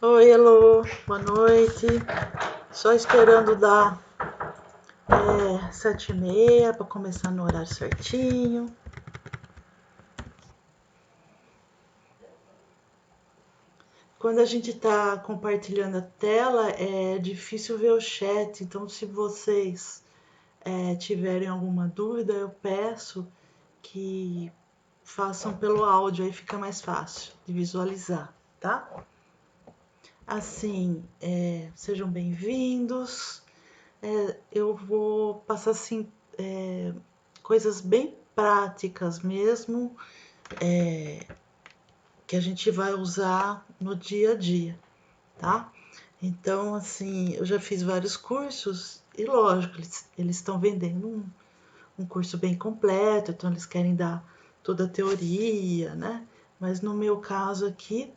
Oi, Elô, boa noite. Só esperando dar 7h30 para começar no horário certinho. Quando a gente está compartilhando a tela, é difícil ver o chat, então se vocês tiverem alguma dúvida, eu peço que façam pelo áudio, aí fica mais fácil de visualizar, tá? Assim, sejam bem-vindos. Eu vou passar assim coisas bem práticas mesmo, que a gente vai usar no dia a dia, tá? Então, assim, eu já fiz vários cursos e, lógico, eles estão vendendo um curso bem completo, então eles querem dar toda a teoria, né? Mas no meu caso aqui,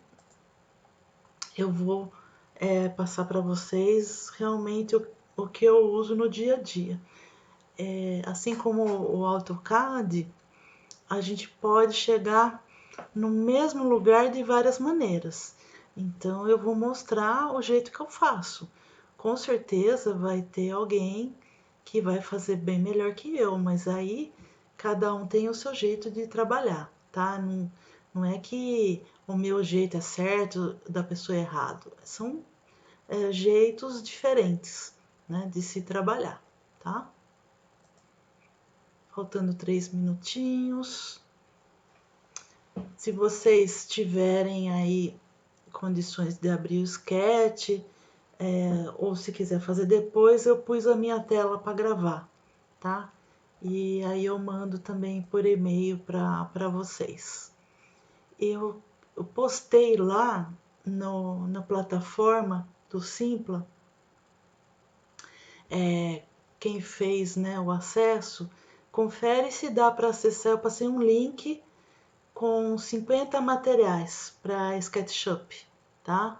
eu vou passar para vocês realmente o que eu uso no dia a dia. Assim como o AutoCAD, a gente pode chegar no mesmo lugar de várias maneiras. Então eu vou mostrar o jeito que eu faço. Com certeza vai ter alguém que vai fazer bem melhor que eu, mas aí cada um tem o seu jeito de trabalhar, tá? Não é que o meu jeito é certo, da pessoa é errado. São jeitos diferentes, né, de se trabalhar, tá? Faltando 3 minutinhos. Se vocês tiverem aí condições de abrir o sketch, ou se quiser fazer depois, eu pus a minha tela para gravar, tá? E aí eu mando também por e-mail para vocês. Eu postei lá na plataforma do Simpla, quem fez, né, o acesso, confere se dá para acessar. Eu passei um link com 50 materiais para SketchUp, tá?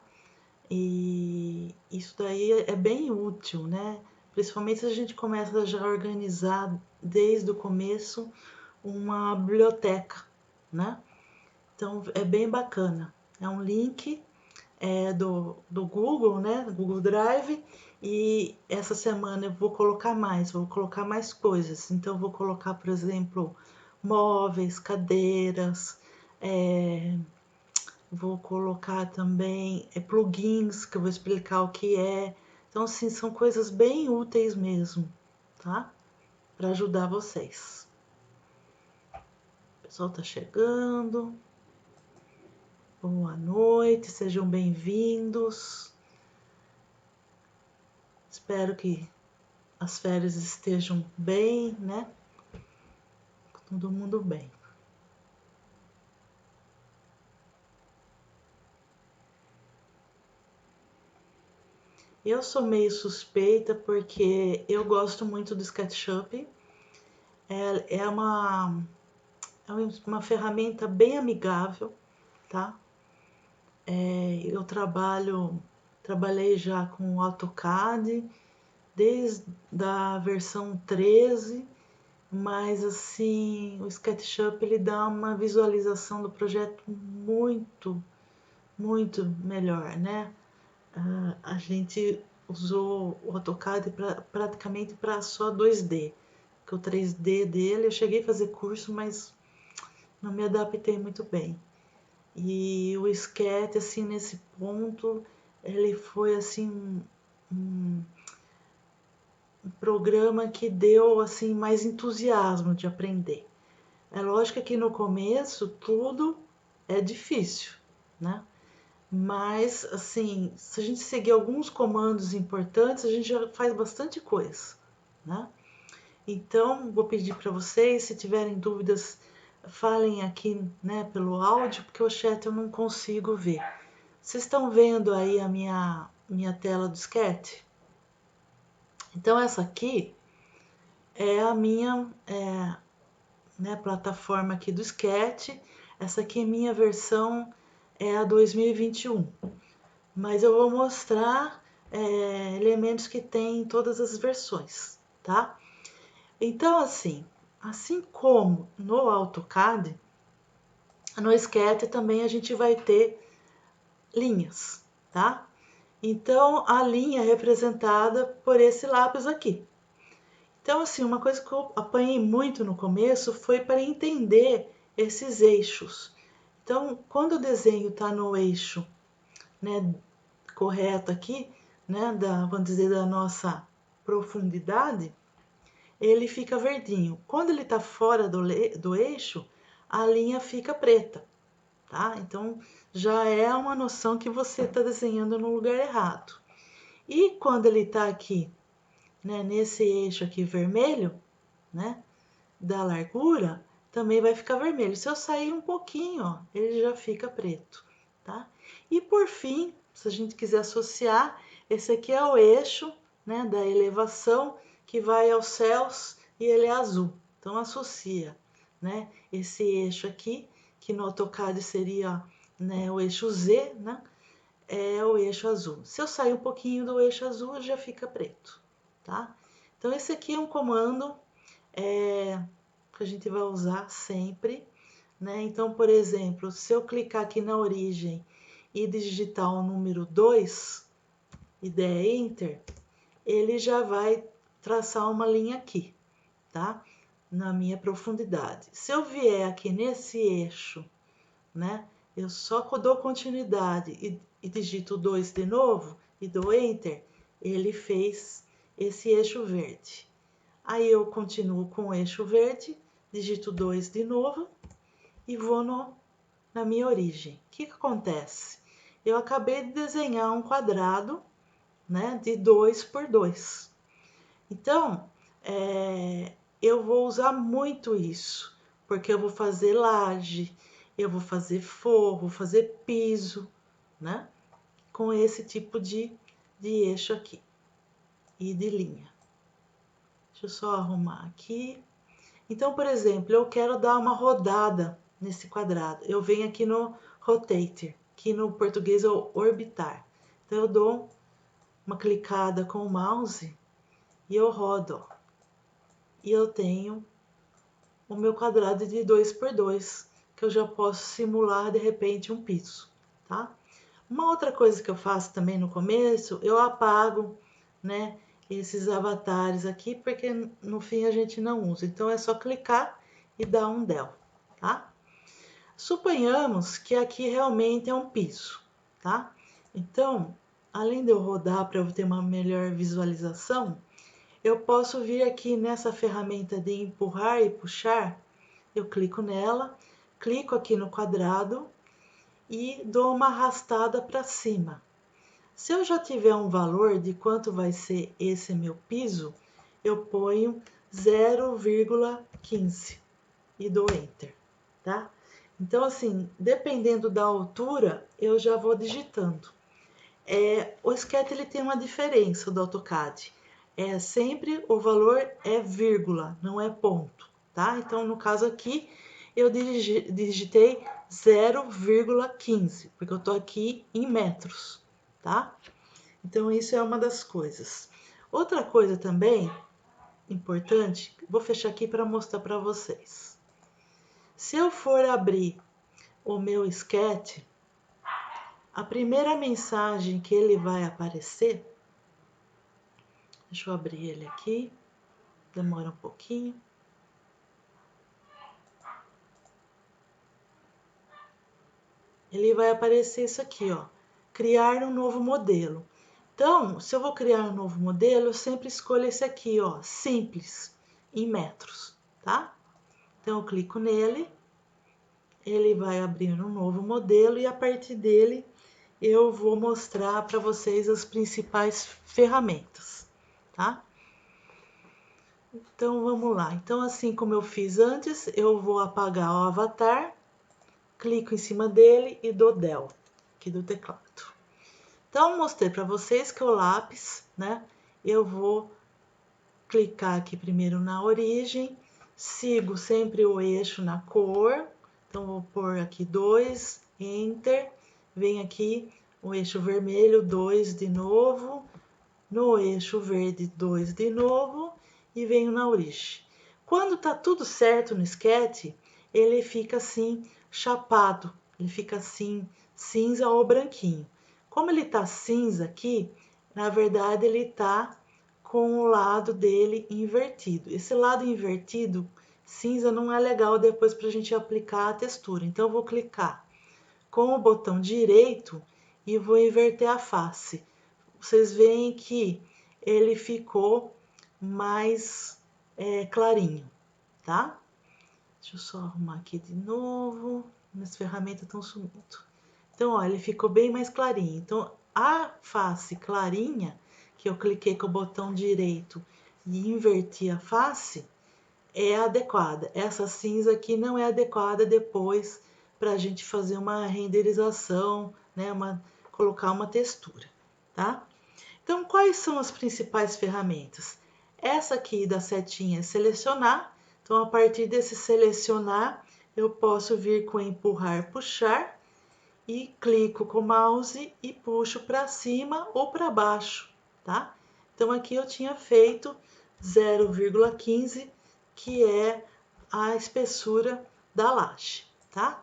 E isso daí é bem útil, né? Principalmente se a gente começa já a organizar desde o começo uma biblioteca, né? Então é bem bacana. É um link do Google, né? Do Google Drive. E essa semana eu vou colocar mais coisas. Então eu vou colocar, por exemplo, móveis, cadeiras, vou colocar também plugins, que eu vou explicar o que é. Então, assim, são coisas bem úteis mesmo, tá? Para ajudar vocês. O pessoal tá chegando. Boa noite, sejam bem-vindos. Espero que as férias estejam bem, né? Todo mundo bem. Eu sou meio suspeita porque eu gosto muito do SketchUp. É uma ferramenta bem amigável, tá? Eu trabalhei já com AutoCAD desde a versão 13, mas assim, o SketchUp ele dá uma visualização do projeto muito melhor, né? A gente usou o AutoCAD praticamente para só 2D, que o 3D dele eu cheguei a fazer curso, mas não me adaptei muito bem. E o Sketch, assim, nesse ponto, ele foi, assim, um programa que deu, assim, mais entusiasmo de aprender. É lógico que no começo tudo é difícil, né? Mas, assim, se a gente seguir alguns comandos importantes, a gente já faz bastante coisa, né? Então, vou pedir para vocês, se tiverem dúvidas, falem aqui, né, pelo áudio, porque o chat eu não consigo ver. Vocês estão vendo aí a minha tela do Sketch? Então, essa aqui é a minha né, plataforma aqui do Sketch. Essa aqui é minha versão, é a 2021. Mas eu vou mostrar elementos que tem em todas as versões, tá? Então, assim como no AutoCAD, no Sketch também a gente vai ter linhas, tá? Então, a linha é representada por esse lápis aqui. Então, assim, uma coisa que eu apanhei muito no começo foi para entender esses eixos. Então, quando o desenho está no eixo, né, correto aqui, né, vamos dizer, da nossa profundidade, ele fica verdinho. Quando ele está fora do eixo, a linha fica preta, tá? Então, já é uma noção que você está desenhando no lugar errado. E quando ele está aqui, né, nesse eixo aqui vermelho, né, da largura, também vai ficar vermelho. Se eu sair um pouquinho, ó, ele já fica preto, tá? E por fim, se a gente quiser associar, esse aqui é o eixo, né, da elevação que vai aos céus e ele é azul. Então associa, né, esse eixo aqui, que no AutoCAD seria, né, o eixo Z, né, é o eixo azul. Se eu sair um pouquinho do eixo azul, já fica preto, tá? Então esse aqui é um comando que a gente vai usar sempre, né? Então, por exemplo, se eu clicar aqui na origem e digitar o número 2 e der Enter, ele já vai traçar uma linha aqui, tá? Na minha profundidade. Se eu vier aqui nesse eixo, né? Eu só dou continuidade e digito 2 de novo e dou Enter, ele fez esse eixo verde. Aí eu continuo com o eixo verde, digito 2 de novo e vou na minha origem. O que acontece? Eu acabei de desenhar um quadrado, né, de 2 por 2. Então, eu vou usar muito isso, porque eu vou fazer laje, eu vou fazer forro, vou fazer piso, né, com esse tipo de eixo aqui e de linha. Deixa eu só arrumar aqui. Então, por exemplo, eu quero dar uma rodada nesse quadrado. Eu venho aqui no Rotator, que no português é o orbitar. Então, eu dou uma clicada com o mouse e eu rodo. Ó. E eu tenho o meu quadrado de 2 por 2, que eu já posso simular, de repente, um piso, tá? Uma outra coisa que eu faço também no começo, eu apago, né, esses avatares aqui, porque no fim a gente não usa. Então, é só clicar e dar um del, tá? Suponhamos que aqui realmente é um piso, tá? Então, além de eu rodar para eu ter uma melhor visualização, eu posso vir aqui nessa ferramenta de empurrar e puxar, eu clico nela, clico aqui no quadrado e dou uma arrastada para cima. Se eu já tiver um valor de quanto vai ser esse meu piso, eu ponho 0,15 e dou Enter, tá? Então, assim, dependendo da altura, eu já vou digitando. O Sketch ele tem uma diferença do AutoCAD. Sempre o valor é vírgula, não é ponto, tá? Então, no caso aqui, eu digitei 0,15, porque eu tô aqui em metros, tá? Então, isso é uma das coisas. Outra coisa também importante, vou fechar aqui para mostrar para vocês. Se eu for abrir o meu Sketch, a primeira mensagem que ele vai aparecer, deixa eu abrir ele aqui, demora um pouquinho. Ele vai aparecer isso aqui, ó, criar um novo modelo. Então, se eu vou criar um novo modelo, eu sempre escolho esse aqui, ó, simples, em metros, tá? Então, eu clico nele, ele vai abrir um novo modelo e a partir dele eu vou mostrar para vocês as principais ferramentas, tá? Então, vamos lá. Então, assim como eu fiz antes, eu vou apagar o avatar, clico em cima dele e dou del, aqui do teclado. Então, mostrei para vocês que o lápis, né, eu vou clicar aqui primeiro na origem, sigo sempre o eixo na cor, então vou pôr aqui 2, Enter, vem aqui o eixo vermelho, 2 de novo, no eixo verde, 2 de novo, e venho na origem. Quando tá tudo certo no Sketch, ele fica assim, chapado, ele fica assim, cinza ou branquinho. Como ele tá cinza aqui, na verdade ele tá com o lado dele invertido. Esse lado invertido, cinza, não é legal depois pra gente aplicar a textura. Então eu vou clicar com o botão direito e vou inverter a face. Vocês veem que ele ficou mais clarinho, tá? Deixa eu só arrumar aqui de novo. Minhas ferramentas estão sumindo. Então, ó, ele ficou bem mais clarinho. Então, a face clarinha, que eu cliquei com o botão direito e inverti a face, é adequada. Essa cinza aqui não é adequada depois para a gente fazer uma renderização, né? Colocar uma textura, tá? Então, quais são as principais ferramentas? Essa aqui da setinha é selecionar. Então, a partir desse selecionar, eu posso vir com empurrar, puxar e clico com o mouse e puxo para cima ou para baixo, tá? Então, aqui eu tinha feito 0,15, que é a espessura da laje, tá?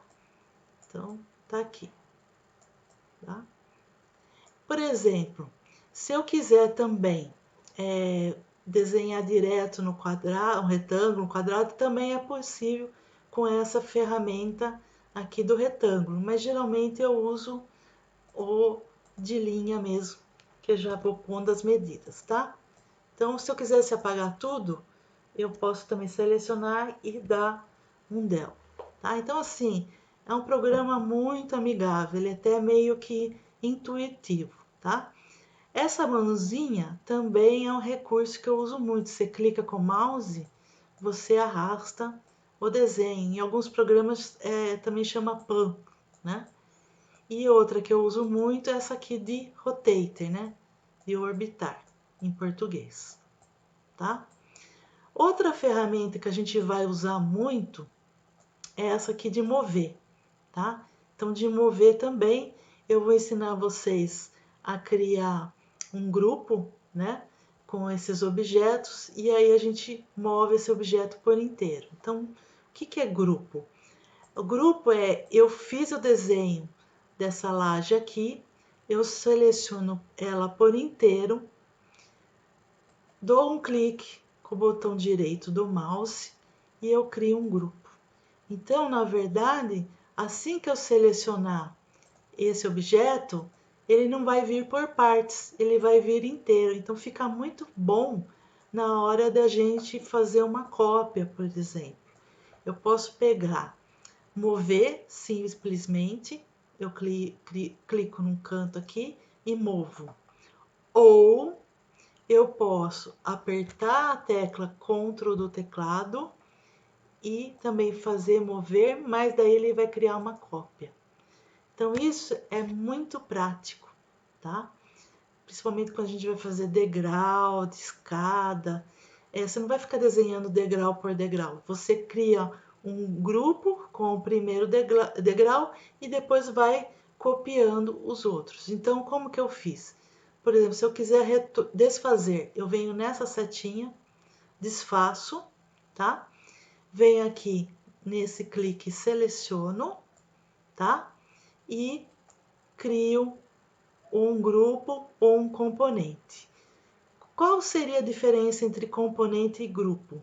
Então, tá aqui, tá? Por exemplo, se eu quiser também desenhar direto no quadrado, um retângulo, um quadrado, também é possível com essa ferramenta aqui do retângulo, mas geralmente eu uso o de linha mesmo, que eu já vou pondo as medidas, tá? Então, se eu quisesse apagar tudo, eu posso também selecionar e dar um del, tá? Então, assim, é um programa muito amigável, ele é até meio que intuitivo, tá? Essa mãozinha também é um recurso que eu uso muito. Você clica com o mouse, você arrasta o desenho. Em alguns programas também chama pan, né? E outra que eu uso muito é essa aqui de rotator, né? De orbitar, em português, tá? Outra ferramenta que a gente vai usar muito é essa aqui de mover, tá? Então, de mover também, eu vou ensinar vocês a criar um grupo, né? Com esses objetos, e aí a gente move esse objeto por inteiro. Então, o que é grupo? O grupo eu fiz o desenho dessa laje aqui, eu seleciono ela por inteiro, dou um clique com o botão direito do mouse e eu crio um grupo. Então, na verdade, assim que eu selecionar esse objeto, ele não vai vir por partes, ele vai vir inteiro. Então, fica muito bom na hora da gente fazer uma cópia, por exemplo. Eu posso pegar, mover simplesmente, eu clico num canto aqui e movo. Ou eu posso apertar a tecla Ctrl do teclado e também fazer mover, mas daí ele vai criar uma cópia. Então, isso é muito prático, tá? Principalmente quando a gente vai fazer degrau, de escada. Você não vai ficar desenhando degrau por degrau. Você cria um grupo com o primeiro degrau e depois vai copiando os outros. Então, como que eu fiz? Por exemplo, se eu quiser desfazer, eu venho nessa setinha, desfaço, tá? Venho aqui nesse clique, seleciono, tá? E crio um grupo ou um componente. Qual seria a diferença entre componente e grupo?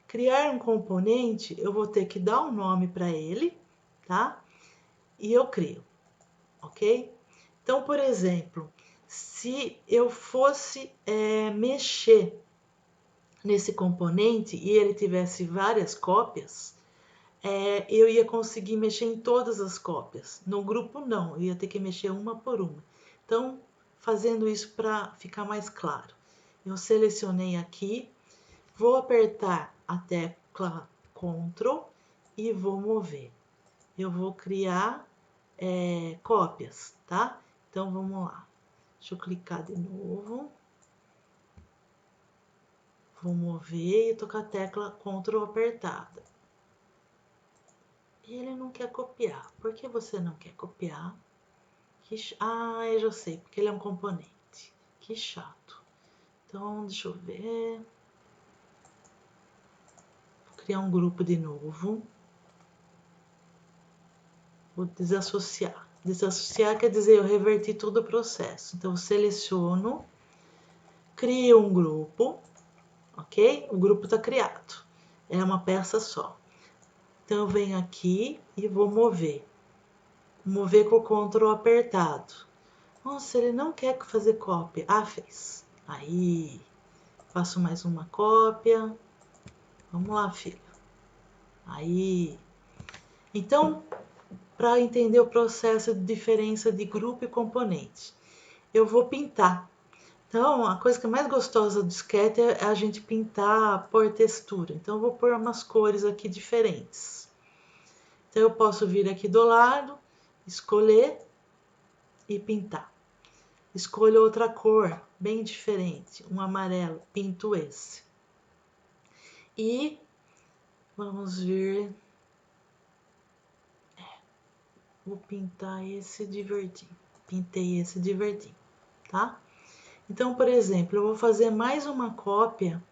Criar um componente, eu vou ter que dar um nome para ele, tá? E eu crio, ok? Então, por exemplo, se eu fosse mexer nesse componente e ele tivesse várias cópias, eu ia conseguir mexer em todas as cópias. No grupo, não, eu ia ter que mexer uma por uma. Então, fazendo isso para ficar mais claro, eu selecionei aqui, vou apertar a tecla Ctrl e vou mover. Eu vou criar cópias, tá? Então, vamos lá. Deixa eu clicar de novo. Vou mover e tô com a tecla Ctrl apertada. Ele não quer copiar. Por que você não quer copiar? Eu já sei, porque ele é um componente. Que chato. Então, deixa eu ver. Vou criar um grupo de novo. Vou desassociar. Desassociar quer dizer eu reverti todo o processo. Então, eu seleciono, crio um grupo, ok? O grupo está criado. É uma peça só. Então, eu venho aqui e vou mover. Mover com o Ctrl apertado. Nossa, ele não quer fazer cópia. Ah, fez. Aí, faço mais uma cópia. Vamos lá, filho. Aí. Então, para entender o processo de diferença de grupo e componente, eu vou pintar. Então, a coisa que é mais gostosa do Sketch é a gente pintar, pôr textura. Então, eu vou pôr umas cores aqui diferentes. Então, eu posso vir aqui do lado, escolher e pintar. Escolho outra cor, bem diferente, um amarelo, pinto esse. E vamos ver, vou pintar esse de verdinho. Pintei esse de verdinho, tá? Então, por exemplo, eu vou fazer mais uma cópia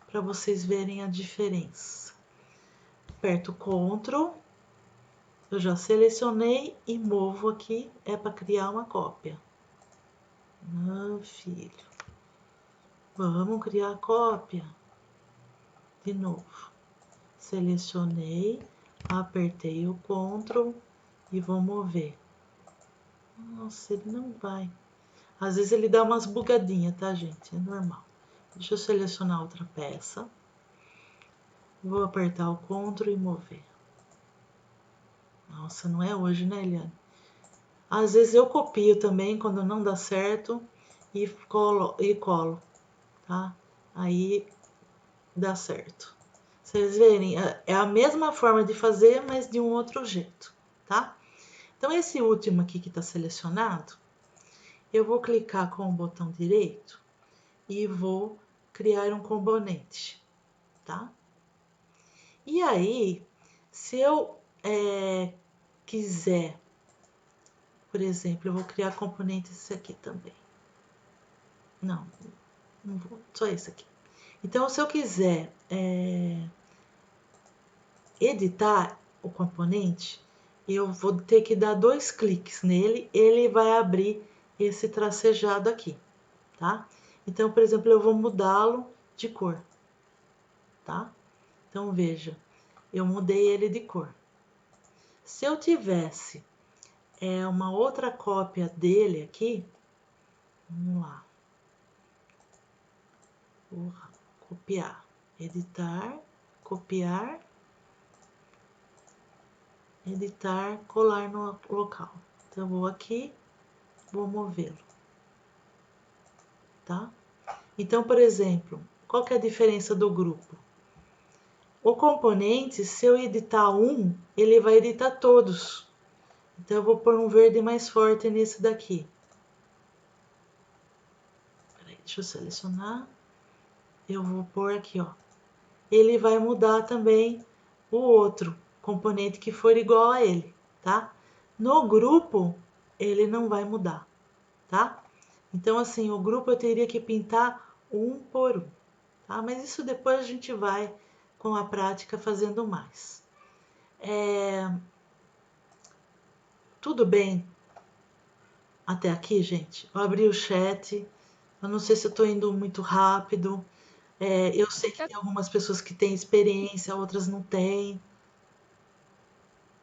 para vocês verem a diferença. Aperto Ctrl, eu já selecionei e movo aqui, é para criar uma cópia. Ah, filho, vamos criar a cópia. De novo, selecionei, apertei o Ctrl e vou mover. Nossa, ele não vai. Às vezes ele dá umas bugadinhas, tá, gente? É normal. Deixa eu selecionar outra peça. Vou apertar o Ctrl e mover. Nossa, não é hoje, né, Eliane? Às vezes eu copio também quando não dá certo e colo, tá? Aí dá certo. Vocês verem, é a mesma forma de fazer, mas de um outro jeito, tá? Então, esse último aqui que está selecionado, eu vou clicar com o botão direito e vou criar um componente, tá? E aí, se eu quiser, por exemplo, eu vou criar componente esse aqui também. Não vou, só esse aqui. Então, se eu quiser editar o componente, eu vou ter que dar 2 cliques nele, ele vai abrir esse tracejado aqui, tá? Então, por exemplo, eu vou mudá-lo de cor, tá? Então, veja, eu mudei ele de cor. Se eu tivesse uma outra cópia dele aqui, vamos lá, vou copiar, editar, copiar, editar, colar no local. Então, eu vou aqui, vou movê-lo, tá? Então, por exemplo, qual que é a diferença do grupo? O componente, se eu editar um, ele vai editar todos. Então, eu vou pôr um verde mais forte nesse daqui. Peraí, deixa eu selecionar. Eu vou pôr aqui, ó. Ele vai mudar também o outro componente que for igual a ele, tá? No grupo, ele não vai mudar, tá? Então, assim, o grupo eu teria que pintar um por um, tá? Mas isso depois a gente vai, com a prática, fazendo mais. Tudo bem até aqui, gente? Eu abri o chat, eu não sei se eu tô indo muito rápido. Eu sei que tem algumas pessoas que têm experiência, outras não têm.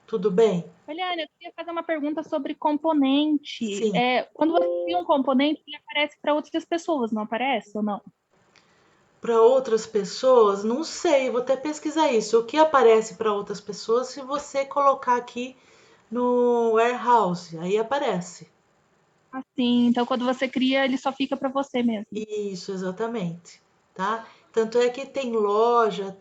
Tudo bem? Eliane, eu queria fazer uma pergunta sobre componente. Sim. Quando você cria um componente, ele aparece para outras pessoas, não aparece ou não? Para outras pessoas, não sei, vou até pesquisar isso. O que aparece para outras pessoas se você colocar aqui no warehouse, aí aparece. Assim, então quando você cria, ele só fica para você mesmo. Isso, exatamente, tá? Tanto é que tem loja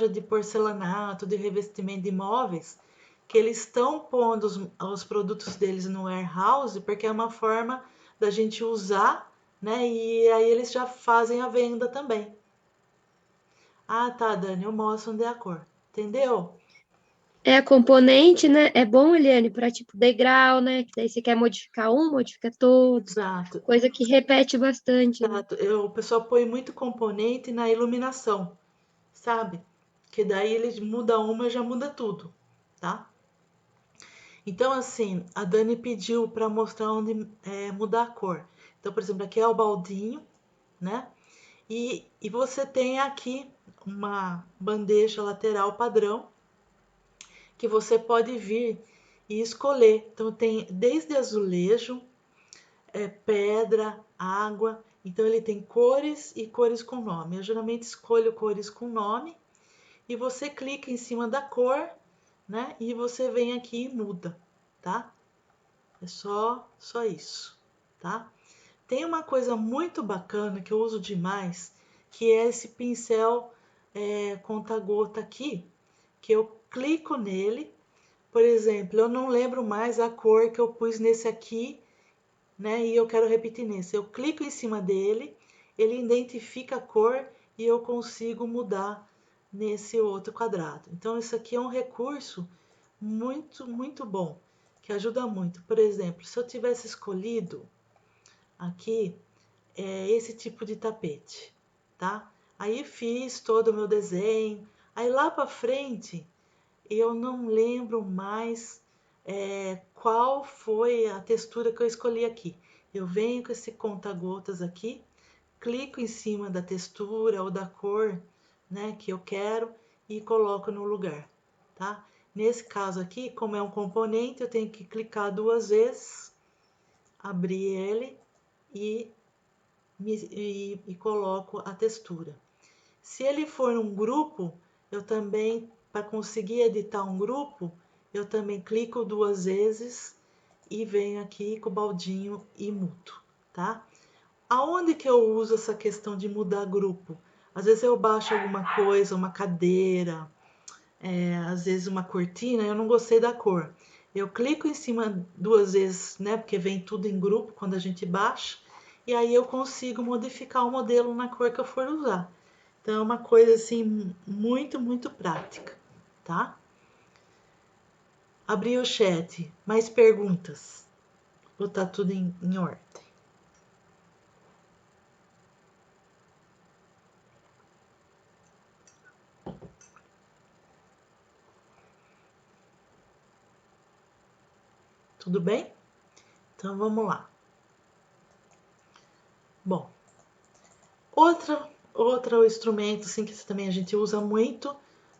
de porcelanato, de revestimento de móveis, que eles estão pondo os produtos deles no warehouse, porque é uma forma da gente usar, né? E aí eles já fazem a venda também. Ah, tá, Dani, eu mostro onde é a cor. Entendeu? É componente, né? É bom, Eliane, para tipo degrau, né? Que daí você quer modificar um, modifica todos. Exato, Coisa que repete bastante, né? exato. O pessoal põe muito componente na iluminação, sabe? Que daí eles muda uma, já muda tudo, tá? Então, assim, a Dani pediu para mostrar onde mudar a cor. Então, por exemplo, aqui é o baldinho, né? E você tem aqui uma bandeja lateral padrão que você pode vir e escolher. Então, tem desde azulejo, pedra, água. Então, ele tem cores e cores com nome. Eu geralmente escolho cores com nome e você clica em cima da cor, né? E você vem aqui e muda, tá? É só isso, tá? Tem uma coisa muito bacana que eu uso demais, que é esse pincel conta-gota aqui, que eu clico nele. Por exemplo, eu não lembro mais a cor que eu pus nesse aqui, né? E eu quero repetir nesse. Eu clico em cima dele, ele identifica a cor e eu consigo mudar nesse outro quadrado. Então, isso aqui é um recurso muito, muito bom, que ajuda muito. Por exemplo, se eu tivesse escolhido aqui esse tipo de tapete, tá? Aí fiz todo o meu desenho. Aí lá para frente, eu não lembro mais qual foi a textura que eu escolhi aqui. Eu venho com esse conta-gotas aqui, clico em cima da textura ou da cor, né, que eu quero e coloco no lugar, tá? Nesse caso aqui, como é um componente, eu tenho que clicar 2 vezes, abrir ele e coloco a textura. Se ele for um grupo, eu também, para conseguir editar um grupo, eu também clico 2 vezes e venho aqui com o baldinho e mudo, tá? Aonde que eu uso essa questão de mudar grupo? Às vezes eu baixo alguma coisa, uma cadeira, às vezes uma cortina, eu não gostei da cor. Eu clico em cima 2 vezes, né? Porque vem tudo em grupo quando a gente baixa, e aí eu consigo modificar o modelo na cor que eu for usar. Então é uma coisa assim muito, muito prática, tá? Abri o chat. Mais perguntas? Ou tá tudo em ordem? Tudo bem? Então vamos lá. Bom, outro instrumento assim, que também a gente usa muito,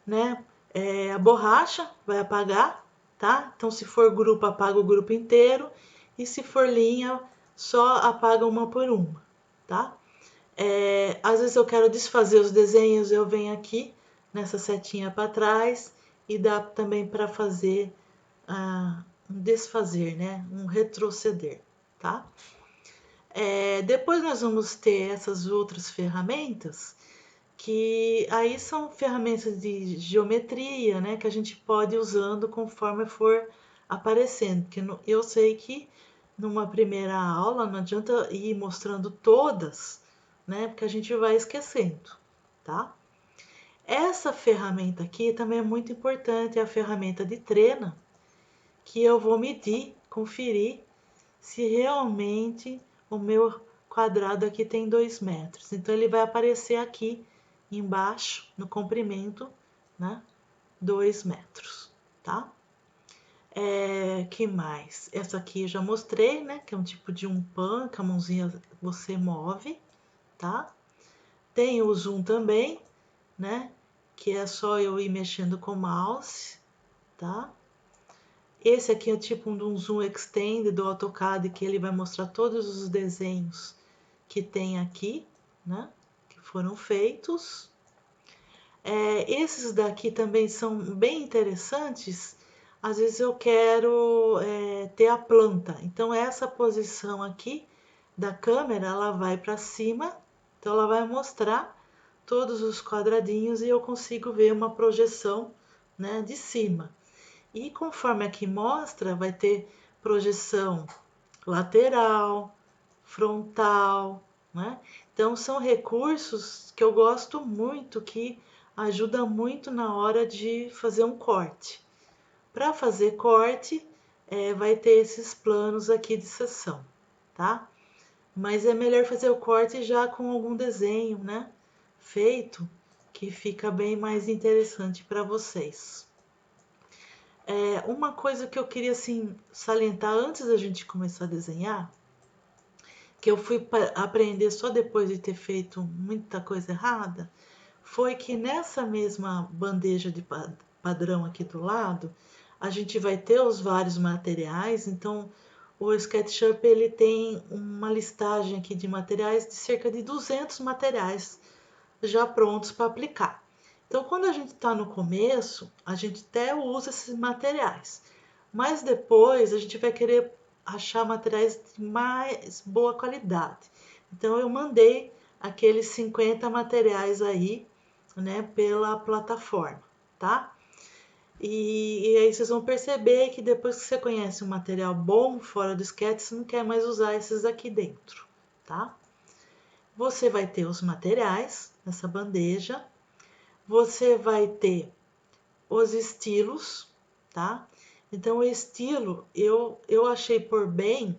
né? É a borracha, vai apagar, tá? Então, se for grupo, apaga o grupo inteiro. E se for linha, só apaga uma por uma, tá? Às vezes eu quero desfazer os desenhos, eu venho aqui nessa setinha para trás e dá também para fazer um desfazer, né? Um retroceder, tá? Depois nós vamos ter essas outras ferramentas que aí são ferramentas de geometria, né, que a gente pode ir usando conforme for aparecendo, porque eu sei que numa primeira aula não adianta ir mostrando todas, né, porque a gente vai esquecendo, tá? Essa ferramenta aqui também é muito importante, é a ferramenta de trena, que eu vou medir, conferir se realmente o meu quadrado aqui tem 2 metros. Então, ele vai aparecer aqui embaixo, no comprimento, né? 2 metros, tá? Que mais? Essa aqui eu já mostrei, né? Que é um tipo de um pan, que a mãozinha você move, tá? Tem o zoom também, né? Que é só eu ir mexendo com o mouse, tá? Esse aqui é tipo um zoom extended do AutoCAD, que ele vai mostrar todos os desenhos que tem aqui, né? Que foram feitos. Esses daqui também são bem interessantes. Às vezes eu quero ter a planta. Então, essa posição aqui da câmera, ela vai para cima. Então, ela vai mostrar todos os quadradinhos e eu consigo ver uma projeção, né, de cima. E conforme aqui mostra, vai ter projeção lateral, frontal, né? Então são recursos que eu gosto muito, que ajuda muito na hora de fazer um corte. Para fazer corte, vai ter esses planos aqui de seção, tá? Mas é melhor fazer o corte já com algum desenho, né? Feito, que fica bem mais interessante para vocês. Uma coisa que eu queria assim, salientar antes da gente começar a desenhar, que eu fui aprender só depois de ter feito muita coisa errada, foi que nessa mesma bandeja de padrão aqui do lado, a gente vai ter os vários materiais. Então, o SketchUp ele tem uma listagem aqui de materiais de cerca de 200 materiais já prontos para aplicar. Então, quando a gente está no começo, a gente até usa esses materiais, mas depois a gente vai querer achar materiais de mais boa qualidade. Então, eu mandei aqueles 50 materiais aí, né, pela plataforma, tá? E aí vocês vão perceber que depois que você conhece um material bom fora do Sketch, você não quer mais usar esses aqui dentro, tá? Você vai ter os materiais nessa bandeja, você vai ter os estilos, tá? Então, o estilo, eu achei por bem,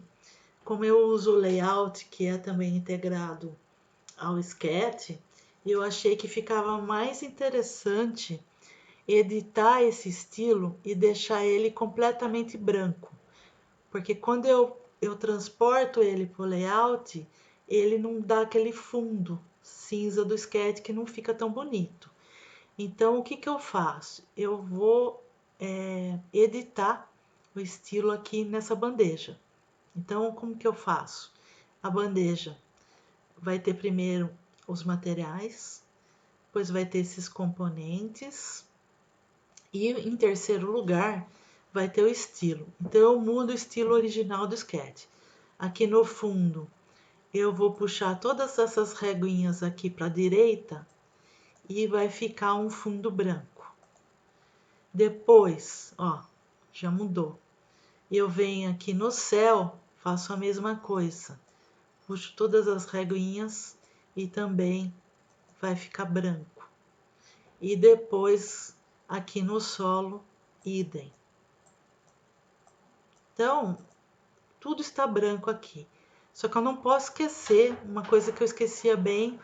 como eu uso o layout, que é também integrado ao Sketch, eu achei que ficava mais interessante editar esse estilo e deixar ele completamente branco. Porque quando eu transporto ele para o layout, ele não dá aquele fundo cinza do Sketch que não fica tão bonito. Então, o que eu faço? Eu vou editar o estilo aqui nessa bandeja. Então, como que eu faço? A bandeja vai ter primeiro os materiais, depois vai ter esses componentes e em terceiro lugar vai ter o estilo. Então, eu mudo o estilo original do Sketch. Aqui no fundo, eu vou puxar todas essas reguinhas aqui para a direita e vai ficar um fundo branco. Depois, ó, já mudou. Eu venho aqui no céu, faço a mesma coisa. Puxo todas as reguinhas e também vai ficar branco. E depois, aqui no solo, idem. Então, tudo está branco aqui. Só que eu não posso esquecer, uma coisa que eu esquecia bem,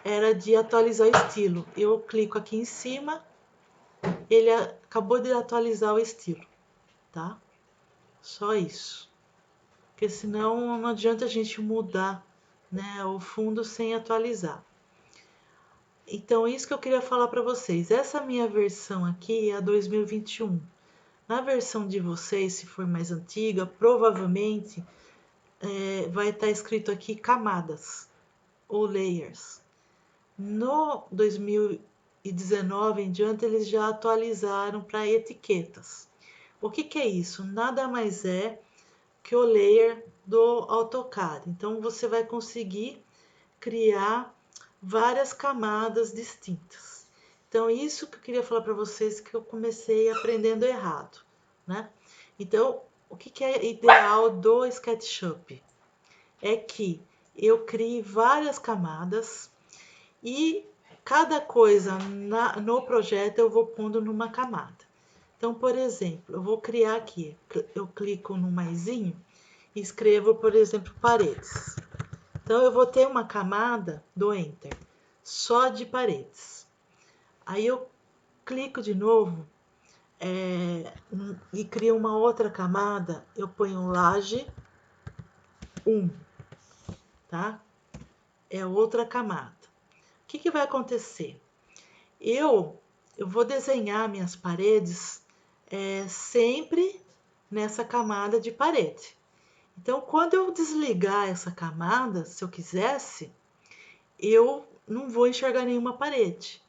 era de atualizar o estilo. Eu clico aqui em cima, ele acabou de atualizar o estilo, tá? Só isso. Porque senão não adianta a gente mudar, né, o fundo sem atualizar. Então, isso que eu queria falar para vocês. Essa minha versão aqui é a 2021. Na versão de vocês, se for mais antiga, provavelmente vai estar escrito aqui camadas ou layers. No 2019 em diante, eles já atualizaram para etiquetas. O que é isso? Nada mais é que o layer do AutoCAD. Então, você vai conseguir criar várias camadas distintas. Então, isso que eu queria falar para vocês, que eu comecei aprendendo errado, né? Então, o que é ideal do SketchUp? É que eu crie várias camadas e cada coisa no projeto eu vou pondo numa camada. Então, por exemplo, eu vou criar aqui, eu clico no maisinho e escrevo, por exemplo, paredes. Então, eu vou ter uma camada do Enter, só de paredes. Aí eu clico de novo e crio uma outra camada, eu ponho laje 1, tá? É outra camada. O que vai acontecer? Eu vou desenhar minhas paredes sempre nessa camada de parede. Então, quando eu desligar essa camada, se eu quisesse, eu não vou enxergar nenhuma parede.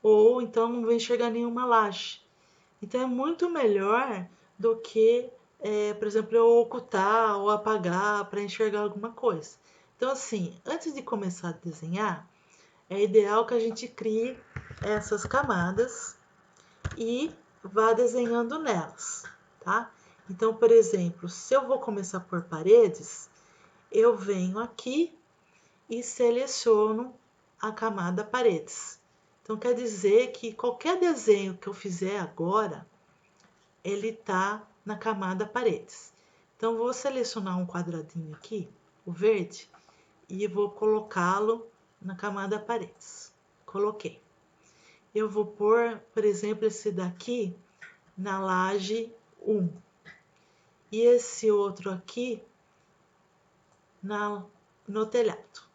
Ou então não vou enxergar nenhuma laje. Então, é muito melhor do que, por exemplo, eu ocultar ou apagar para enxergar alguma coisa. Então, assim, antes de começar a desenhar, é ideal que a gente crie essas camadas e vá desenhando nelas, tá? Então, por exemplo, se eu vou começar por paredes, eu venho aqui e seleciono a camada paredes. Então, quer dizer que qualquer desenho que eu fizer agora, ele está na camada paredes. Então, vou selecionar um quadradinho aqui, o verde, e vou colocá-lo na camada paredes. Coloquei. Eu vou pôr, por exemplo, esse daqui na laje 1. E esse outro aqui no telhado.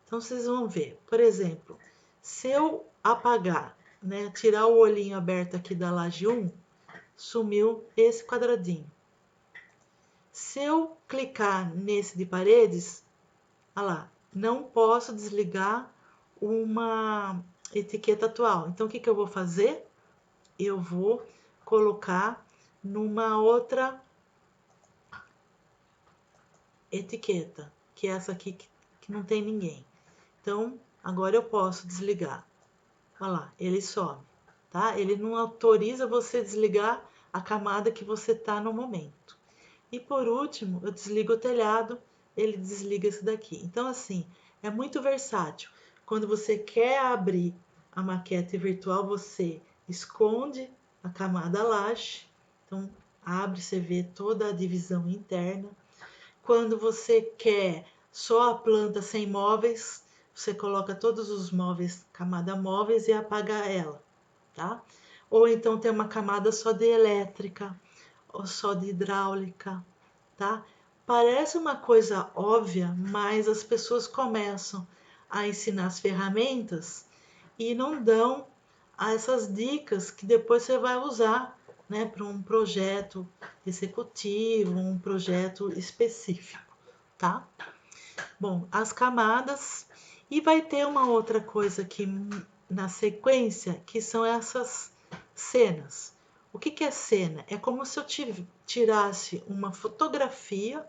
Então, vocês vão ver, por exemplo, se eu apagar, né, tirar o olhinho aberto aqui da laje 1, sumiu esse quadradinho. Se eu clicar nesse de paredes, olha lá, não posso desligar uma etiqueta atual. Então, o que eu vou fazer? Eu vou colocar numa outra etiqueta, que é essa aqui que não tem ninguém. Então, agora eu posso desligar. Olha lá, ele some, tá? Ele não autoriza você desligar a camada que você está no momento. E por último, eu desligo o telhado, ele desliga esse daqui. Então, assim, é muito versátil. Quando você quer abrir a maquete virtual, você esconde a camada laje. Então, abre, você vê toda a divisão interna. Quando você quer só a planta sem móveis, você coloca todos os móveis, camada móveis, e apaga ela, tá? Ou então tem uma camada só de elétrica, ou só de hidráulica, tá? Parece uma coisa óbvia, mas as pessoas começam a ensinar as ferramentas e não dão essas dicas que depois você vai usar, né, para um projeto executivo, um projeto específico, tá? Bom, as camadas, e vai ter uma outra coisa aqui na sequência, que são essas cenas. O que é cena? É como se eu tirasse uma fotografia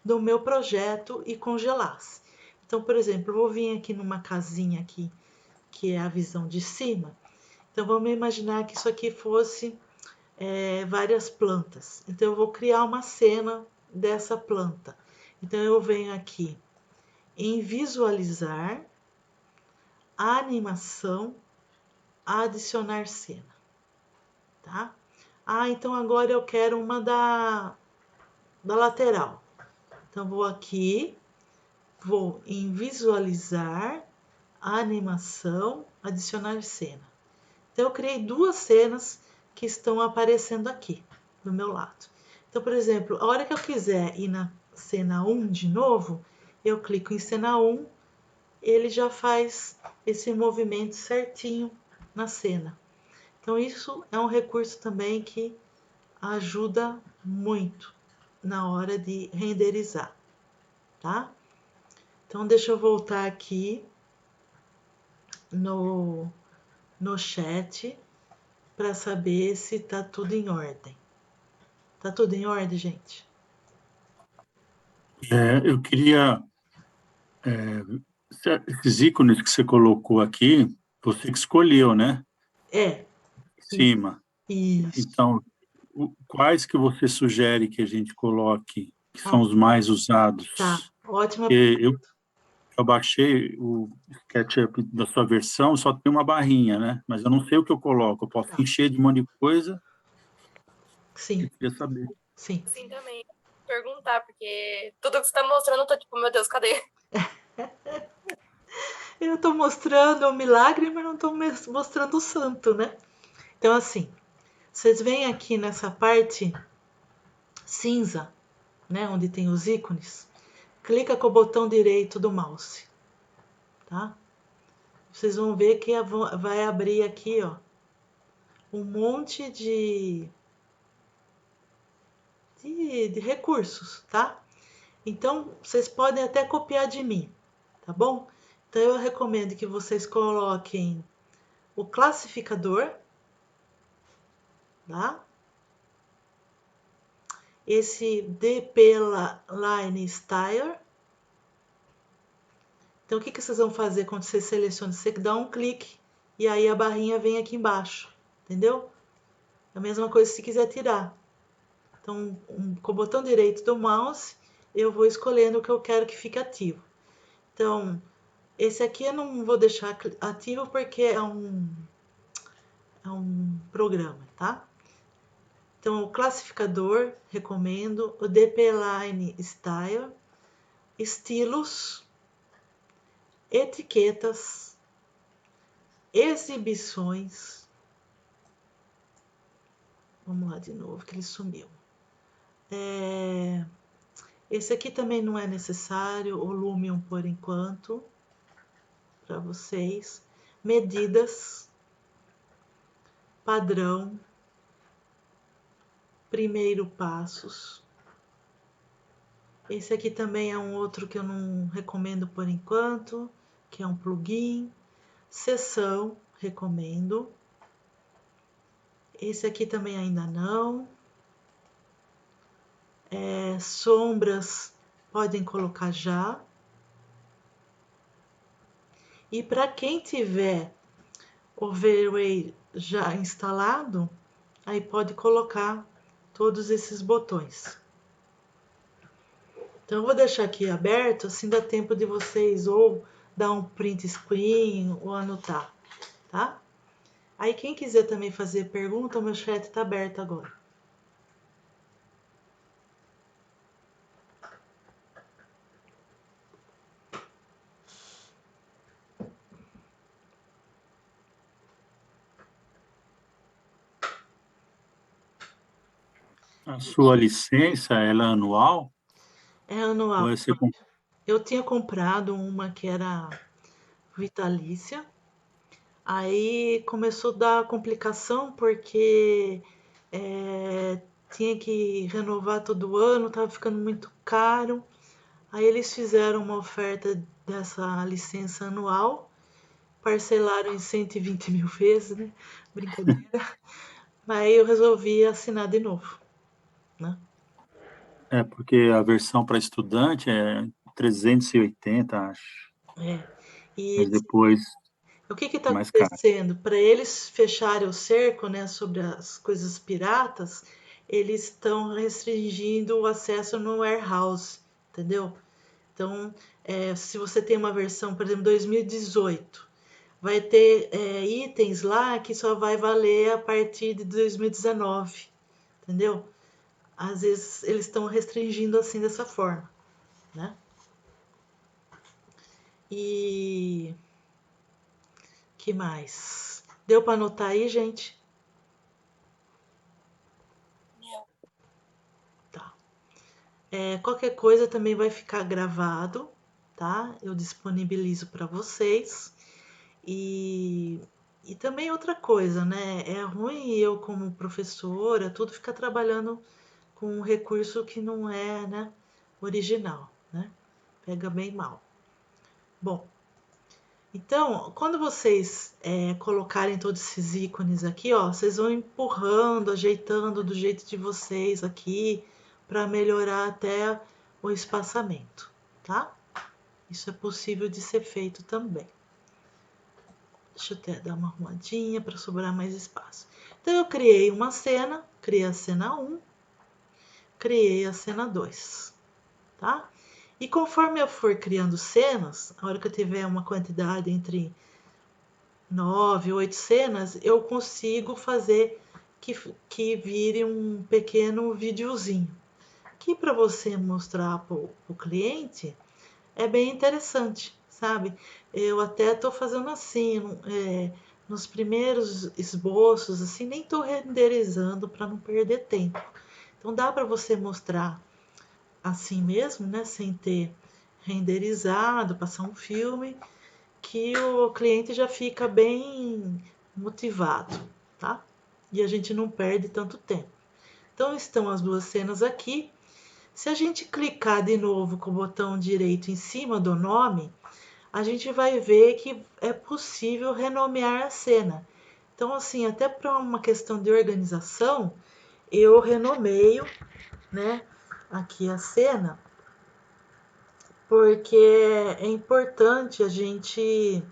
do meu projeto e congelasse. Então, por exemplo, eu vou vir aqui numa casinha aqui, que é a visão de cima. Então, vamos imaginar que isso aqui fosse várias plantas. Então, eu vou criar uma cena dessa planta. Então, eu venho aqui em visualizar, animação, adicionar cena, tá? Ah, então agora eu quero uma da lateral. Então, vou aqui, vou em visualizar, animação, adicionar cena. Então, eu criei duas cenas que estão aparecendo aqui do meu lado. Então, por exemplo, a hora que eu quiser ir na cena 1 de novo, eu clico em cena 1, ele já faz esse movimento certinho na cena. Então, isso é um recurso também que ajuda muito na hora de renderizar, tá? Então, deixa eu voltar aqui no chat para saber se tá tudo em ordem. Tá tudo em ordem, gente? Eu queria... esses ícones que você colocou aqui, você que escolheu, né? É, Em cima. isso. Então, quais que você sugere que a gente coloque, que são Ah, os mais usados? tá, ótima Porque pergunta. eu baixei o SketchUp da sua versão, só tem uma barrinha, né? Mas eu não sei o que eu coloco. Eu posso Tá. encher de um monte de coisa. Sim, Eu queria saber. sim. Sim, também. Perguntar, porque tudo que você tá mostrando, eu tô tipo, meu Deus, cadê? Eu tô mostrando o milagre, mas não tô mostrando o santo, né? Então, assim, vocês veem aqui nessa parte cinza, né, onde tem os ícones, clica com o botão direito do mouse, tá? Vocês vão ver que vai abrir aqui, ó, um monte de recursos, tá? Então, vocês podem até copiar de mim, tá bom? Então, eu recomendo que vocês coloquem o classificador, tá? Esse DP Line Style. Então, o que vocês vão fazer quando você seleciona? Você dá um clique e aí a barrinha vem aqui embaixo, entendeu? A mesma coisa se quiser tirar. Então, com o botão direito do mouse, eu vou escolhendo o que eu quero que fique ativo. Então, esse aqui eu não vou deixar ativo porque é um programa, tá? Então, o classificador, recomendo, o DP Line Style, estilos, etiquetas, exibições, Vamos lá de novo, que ele sumiu. Esse aqui também não é necessário, o Lumion por enquanto, para vocês. Medidas, padrão, primeiro passos. Esse aqui também é um outro que eu não recomendo por enquanto, que é um plugin. Seção, recomendo. Esse aqui também ainda não. Sombras, podem colocar já. E para quem tiver Overlay já instalado, aí pode colocar todos esses botões. Então, eu vou deixar aqui aberto, assim dá tempo de vocês ou dar um print screen ou anotar, tá? Aí, quem quiser também fazer pergunta, o meu chat está aberto agora. A sua licença, ela é anual? É anual. Ou é você Eu tinha comprado uma que era vitalícia. Aí começou a dar complicação porque tinha que renovar todo ano, estava ficando muito caro. Aí eles fizeram uma oferta dessa licença anual, parcelaram em 120 mil vezes, né? Brincadeira. Mas aí eu resolvi assinar de novo, né? É porque a versão para estudante é 380, acho. E Mas depois o que é está mais caro. acontecendo? Para eles fecharem o cerco, né, sobre as coisas piratas, eles estão restringindo o acesso no warehouse, entendeu? Então, se você tem uma versão, por exemplo, 2018, vai ter itens lá que só vai valer a partir de 2019, entendeu? Às vezes eles estão restringindo assim dessa forma, né? E que mais? Deu para anotar aí, gente? Tá. Qualquer coisa também vai ficar gravado, tá? Eu disponibilizo para vocês. E também outra coisa, né? É ruim eu, como professora, tudo ficar trabalhando com um recurso que não é, né, original, né? Pega bem mal. Bom, então, quando vocês colocarem todos esses ícones aqui, ó, vocês vão empurrando, ajeitando do jeito de vocês aqui, para melhorar até o espaçamento, tá? Isso é possível de ser feito também. Deixa eu até dar uma arrumadinha para sobrar mais espaço. Então, eu criei uma cena, criei a cena 1, criei a cena 2, tá? E conforme eu for criando cenas, a hora que eu tiver uma quantidade entre 9, 8 cenas, eu consigo fazer que vire um pequeno videozinho. Que para você mostrar para o cliente é bem interessante, sabe? Eu até estou fazendo assim, nos primeiros esboços, assim, nem estou renderizando para não perder tempo. Então dá para você mostrar assim mesmo, né? Sem ter renderizado, passar um filme, que o cliente já fica bem motivado, tá? E a gente não perde tanto tempo. Então estão as duas cenas aqui. Se a gente clicar de novo com o botão direito em cima do nome, a gente vai ver que é possível renomear a cena. Então, assim, até para uma questão de organização, eu renomeio, né, aqui a cena, porque é importante a gente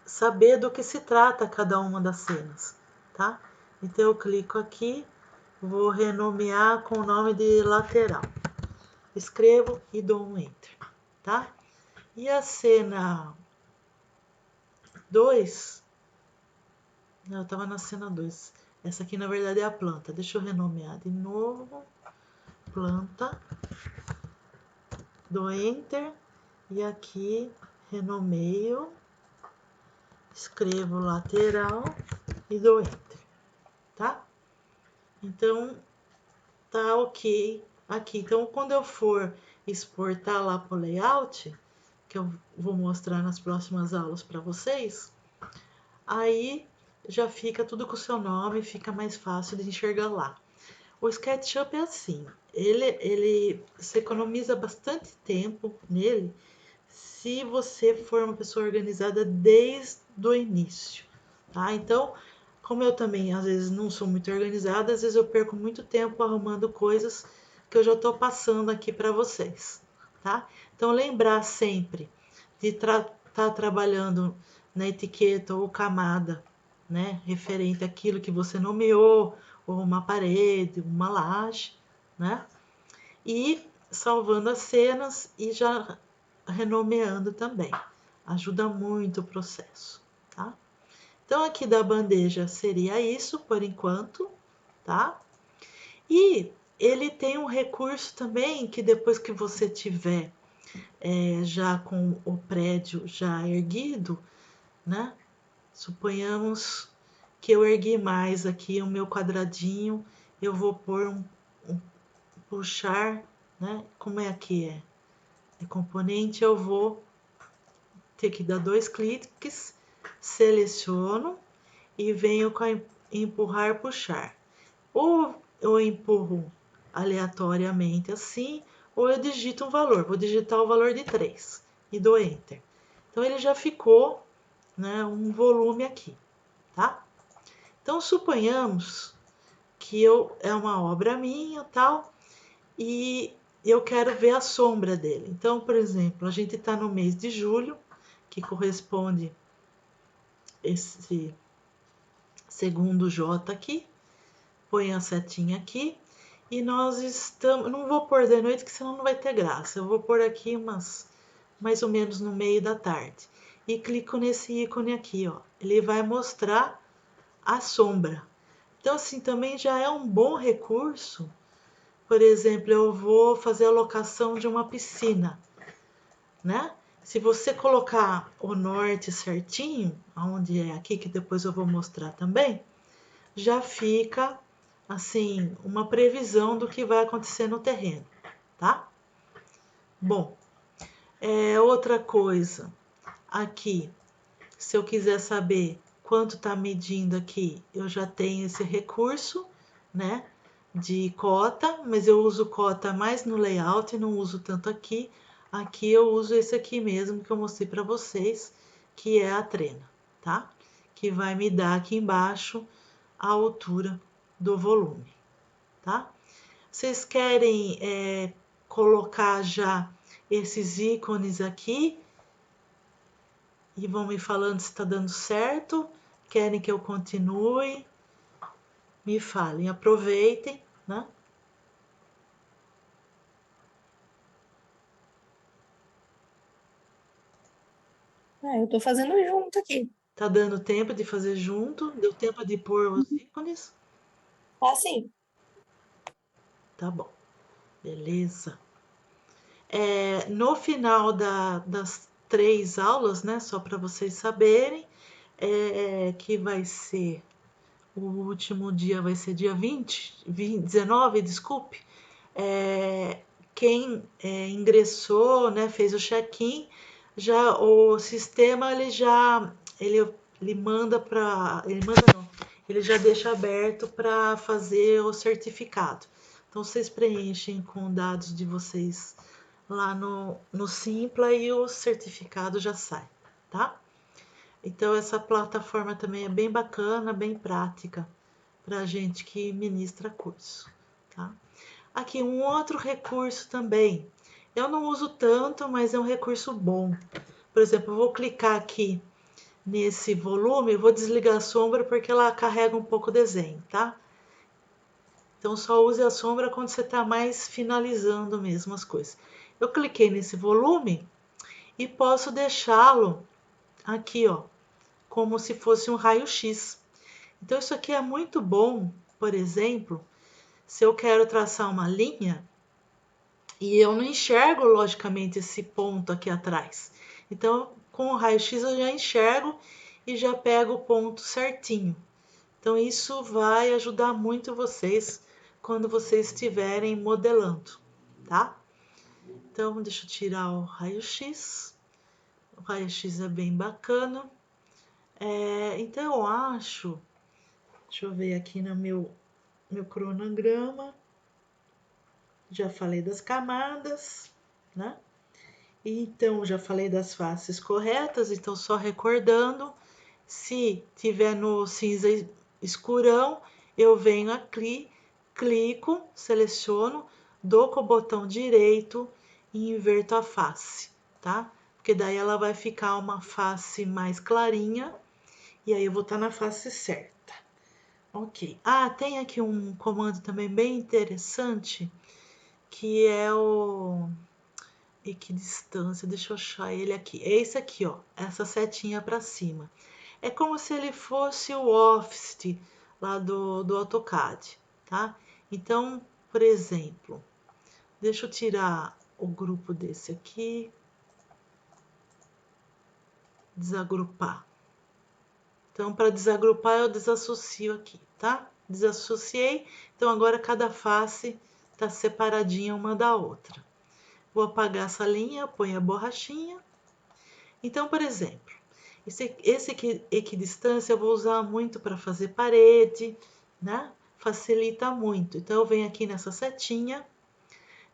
saber do que se trata cada uma das cenas, tá? Então eu clico aqui, vou renomear com o nome de lateral. Escrevo e dou um enter, tá? E a cena 2, não, eu estava na cena 2. Essa aqui na verdade é a planta. Deixa eu renomear de novo. Planta. Dou enter e aqui renomeio, escrevo lateral e dou enter. tá? Então, tá ok aqui. Então, quando eu for exportar lá para o layout, que eu vou mostrar nas próximas aulas para vocês, aí já fica tudo com o seu nome, fica mais fácil de enxergar lá. O SketchUp é assim, você economiza bastante tempo nele se você for uma pessoa organizada desde o início, tá? Então, como eu também às vezes não sou muito organizada, às vezes eu perco muito tempo arrumando coisas que eu já estou passando aqui para vocês, tá? Então, lembrar sempre de estar trabalhando na etiqueta ou camada, né, referente àquilo que você nomeou, ou uma parede, uma laje, né? E salvando as cenas e já renomeando também. Ajuda muito o processo, tá? Então, aqui da bandeja seria isso por enquanto, tá? E ele tem um recurso também que depois que você tiver já com o prédio já erguido, né? Suponhamos que eu ergui mais aqui o meu quadradinho, eu vou pôr um puxar, né? Como é que é? É componente, eu vou ter que dar 2 cliques, seleciono e venho com empurrar, puxar. Ou eu empurro aleatoriamente assim, ou eu digito um valor. Vou digitar o valor de 3 e dou Enter. Então, ele já ficou, né, um volume aqui, tá? Então, suponhamos que é uma obra minha, tal, e eu quero ver a sombra dele. Então, por exemplo, a gente está no mês de julho, que corresponde esse segundo J aqui, põe a setinha aqui, e nós estamos, não vou pôr de noite, que senão não vai ter graça, eu vou pôr aqui mais ou menos no meio da tarde, e clico nesse ícone aqui, ó, ele vai mostrar a sombra. Então, assim, também já é um bom recurso. Por exemplo, eu vou fazer a locação de uma piscina, né? Se você colocar o norte certinho, aonde é aqui, que depois eu vou mostrar também, já fica, assim, uma previsão do que vai acontecer no terreno, tá? Bom, outra coisa, aqui, se eu quiser saber quanto tá medindo aqui, eu já tenho esse recurso, né? De cota, mas eu uso cota mais no layout e não uso tanto aqui. Aqui eu uso esse aqui mesmo que eu mostrei para vocês, que é a trena, tá? Que vai me dar aqui embaixo a altura do volume, tá? Vocês querem colocar já esses ícones aqui e vão me falando se está dando certo? Querem que eu continue? Me falem, aproveitem, né? Eu tô fazendo junto aqui. Tá dando tempo de fazer junto? Deu tempo de pôr os ícones? Tá sim. Tá bom, beleza. No final das 3 aulas, né? Só para vocês saberem, que vai ser o último dia, vai ser dia 19, desculpe. Quem ingressou, né? Fez o check-in, já o sistema ele manda para, ele manda não, ele já deixa aberto para fazer o certificado. Então, vocês preenchem com dados de vocês lá no Simpla e o certificado já sai, tá? Então, essa plataforma também é bem bacana, bem prática para gente que ministra curso, tá? Aqui, um outro recurso também. Eu não uso tanto, mas é um recurso bom. Por exemplo, eu vou clicar aqui nesse volume, vou desligar a sombra porque ela carrega um pouco o desenho, tá? Então, só use a sombra quando você está mais finalizando mesmo as coisas. Eu cliquei nesse volume e posso deixá-lo aqui, ó, como se fosse um raio-x. Então, isso aqui é muito bom, por exemplo, se eu quero traçar uma linha e eu não enxergo, logicamente, esse ponto aqui atrás. Então, com o raio-x eu já enxergo e já pego o ponto certinho. Então, isso vai ajudar muito vocês quando vocês estiverem modelando, tá? Então, deixa eu tirar o raio-x. O raio-x é bem bacana. Então, eu acho... Deixa eu ver aqui no meu cronograma. Já falei das camadas, né? Então, já falei das faces corretas, então só recordando, se tiver no cinza escurão, eu venho aqui, clico, seleciono, dou com o botão direito e inverto a face, tá? Porque daí ela vai ficar uma face mais clarinha e aí eu vou estar na face certa. Ok. Ah, tem aqui um comando também bem interessante, que é o equidistância. Deixa eu achar ele aqui. É esse aqui, ó, essa setinha para cima. É como se ele fosse o offset lá do AutoCAD, tá? Então, por exemplo, deixa eu tirar o grupo desse aqui, desagrupar. Então, para desagrupar, eu desassocio aqui, tá? Desassociei, então agora cada face tá separadinha uma da outra. Vou apagar essa linha, ponho a borrachinha. Então, por exemplo, esse equidistância eu vou usar muito para fazer parede, né? Facilita muito. Então, eu venho aqui nessa setinha,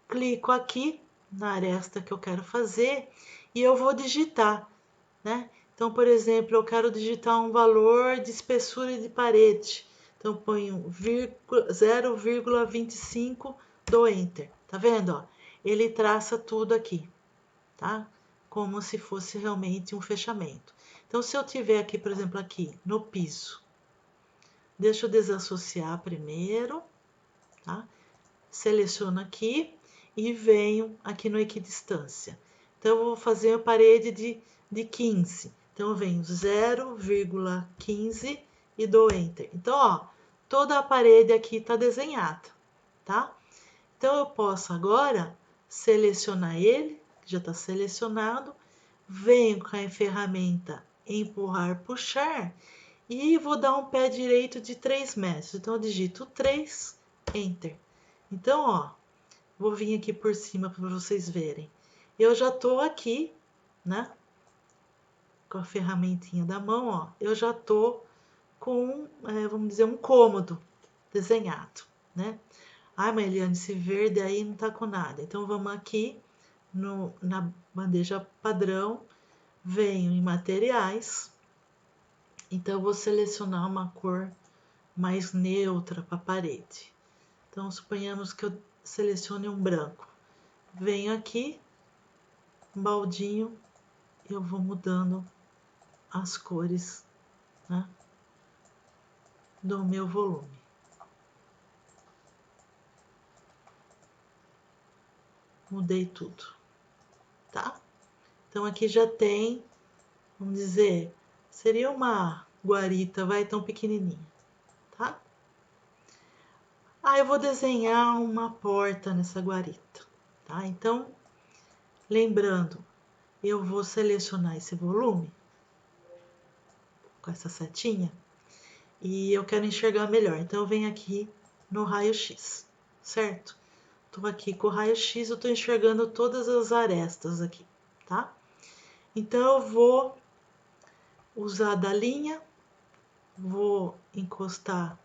clico aqui na aresta que eu quero fazer e eu vou digitar, né? Então, por exemplo, eu quero digitar um valor de espessura de parede. Então, ponho 0,25, dou Enter. Tá vendo? Ó? Ele traça tudo aqui, tá? Como se fosse realmente um fechamento. Então, se eu tiver aqui, por exemplo, aqui no piso, deixa eu desassociar primeiro, tá? Seleciono aqui e venho aqui no equidistância. Então, eu vou fazer a parede de 15. Então, eu venho 0,15 e dou Enter. Então, ó, toda a parede aqui está desenhada, tá? Então, eu posso agora selecionar ele, que já está selecionado, venho com a ferramenta empurrar, puxar e vou dar um pé direito de 3 metros. Então, eu digito 3, Enter. Então, ó, vou vir aqui por cima para vocês verem. Eu já estou aqui, né? Com a ferramentinha da mão, ó, eu já estou com, vamos dizer, um cômodo desenhado, né? Ai, mas Eliane, esse verde aí não tá com nada. Então, vamos aqui na bandeja padrão, venho em materiais. Então, eu vou selecionar uma cor mais neutra para a parede. Então, suponhamos que eu selecione um branco. Venho aqui, um baldinho, eu vou mudando as cores, né, do meu volume. Mudei tudo, tá? Então, aqui já tem, vamos dizer, seria uma guarita, vai tão pequenininha, tá? Eu vou desenhar uma porta nessa guarita, tá? Então, lembrando, eu vou selecionar esse volume com essa setinha e eu quero enxergar melhor. Então, eu venho aqui no raio-x, certo? Tô aqui com o raio-x, eu tô enxergando todas as arestas aqui, tá? Então, eu vou usar da linha, vou encostar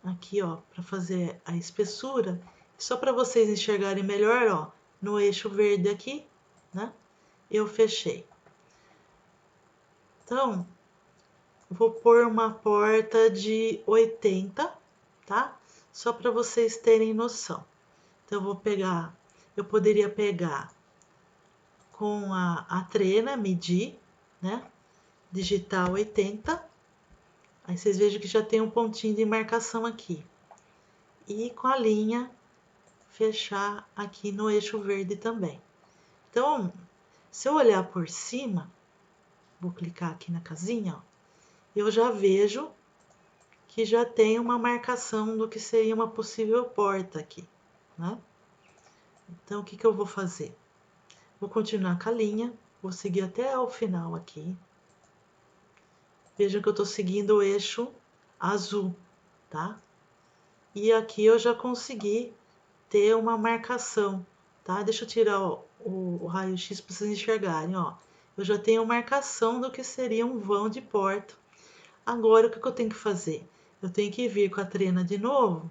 aqui, ó, para fazer a espessura, só para vocês enxergarem melhor, ó, no eixo verde aqui, né? Eu fechei. Então, vou pôr uma porta de 80, tá? Só para vocês terem noção. Então, eu vou pegar, eu poderia pegar com a trena, medir, né? Digitar 80. Aí vocês vejam que já tem um pontinho de marcação aqui. E com a linha, fechar aqui no eixo verde também. Então, se eu olhar por cima, vou clicar aqui na casinha, ó, eu já vejo que já tem uma marcação do que seria uma possível porta aqui, né? Então, o que eu vou fazer? Vou continuar com a linha, vou seguir até o final aqui. Vejam que eu estou seguindo o eixo azul, tá? E aqui eu já consegui ter uma marcação, tá? Deixa eu tirar o raio-x para vocês enxergarem, ó. Eu já tenho marcação do que seria um vão de porta. Agora, o que eu tenho que fazer? Eu tenho que vir com a trena de novo,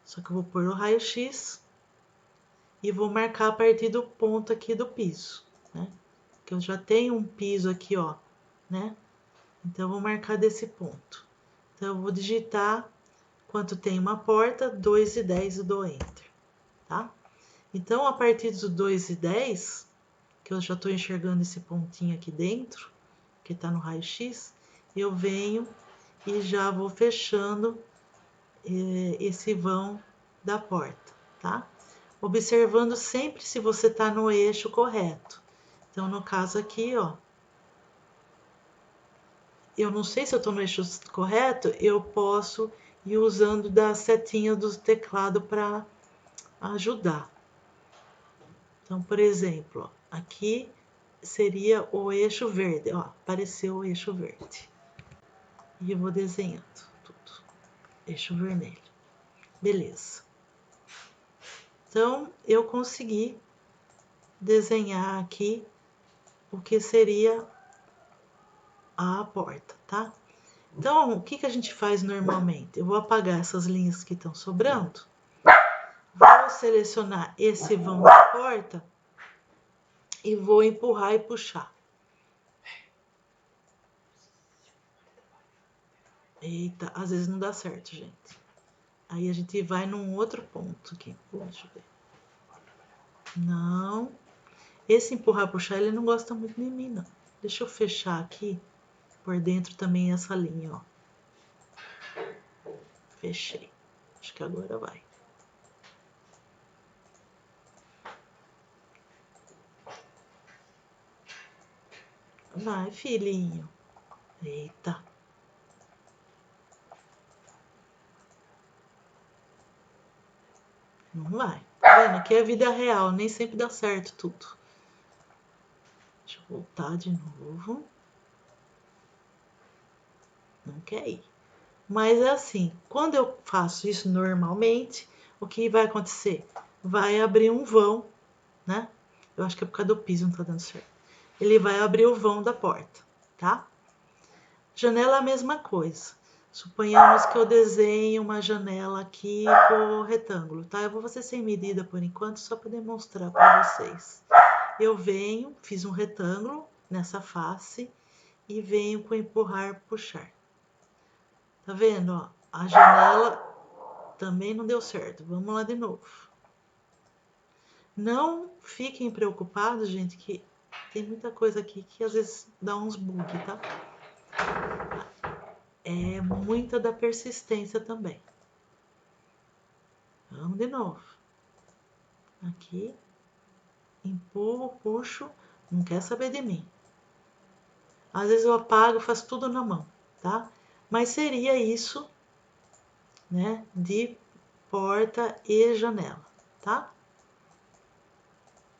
só que eu vou pôr o raio-x e vou marcar a partir do ponto aqui do piso, né? Que eu já tenho um piso aqui, ó, né? Então, eu vou marcar desse ponto. Então, eu vou digitar quanto tem uma porta, 2,10 e dou Enter, tá? Então, a partir dos 2,10, que eu já estou enxergando esse pontinho aqui dentro, que está no raio-x, eu venho e já vou fechando esse vão da porta, tá? Observando sempre se você está no eixo correto. Então, no caso aqui, ó, eu não sei se eu estou no eixo correto, eu posso ir usando da setinha do teclado para ajudar. Então, por exemplo, ó, aqui seria o eixo verde, ó, apareceu o eixo verde. E eu vou desenhando tudo, eixo vermelho. Beleza. Então, eu consegui desenhar aqui o que seria a porta, tá? Então, o que a gente faz normalmente? Eu vou apagar essas linhas que estão sobrando, vou selecionar esse vão da porta e vou empurrar e puxar. Eita, às vezes não dá certo, gente. Aí a gente vai num outro ponto aqui. Deixa eu ver. Não. Esse empurrar, puxar, ele não gosta muito de mim, não. Deixa eu fechar aqui, por dentro também essa linha, ó. Fechei. Acho que agora vai. Vai, filhinho. Eita. Não vai. Tá vendo? Aqui é a vida real, nem sempre dá certo tudo. Deixa eu voltar de novo. Não quer ir. Mas é assim, quando eu faço isso normalmente, o que vai acontecer? Vai abrir um vão, né? Eu acho que é por causa do piso, não tá dando certo. Ele vai abrir o vão da porta, tá? Janela é a mesma coisa. Suponhamos que eu desenhe uma janela aqui com retângulo, tá? Eu vou fazer sem medida por enquanto, só para demonstrar para vocês. Eu venho, fiz um retângulo nessa face e venho com empurrar, puxar. Tá vendo, ó? A janela também não deu certo. Vamos lá de novo. Não fiquem preocupados, gente, que tem muita coisa aqui que às vezes dá uns bug, tá? É muita da persistência também. Vamos de novo. Aqui, empurro, puxo, não quer saber de mim. Às vezes eu apago, faço tudo na mão, tá? Mas seria isso, né, de porta e janela, tá?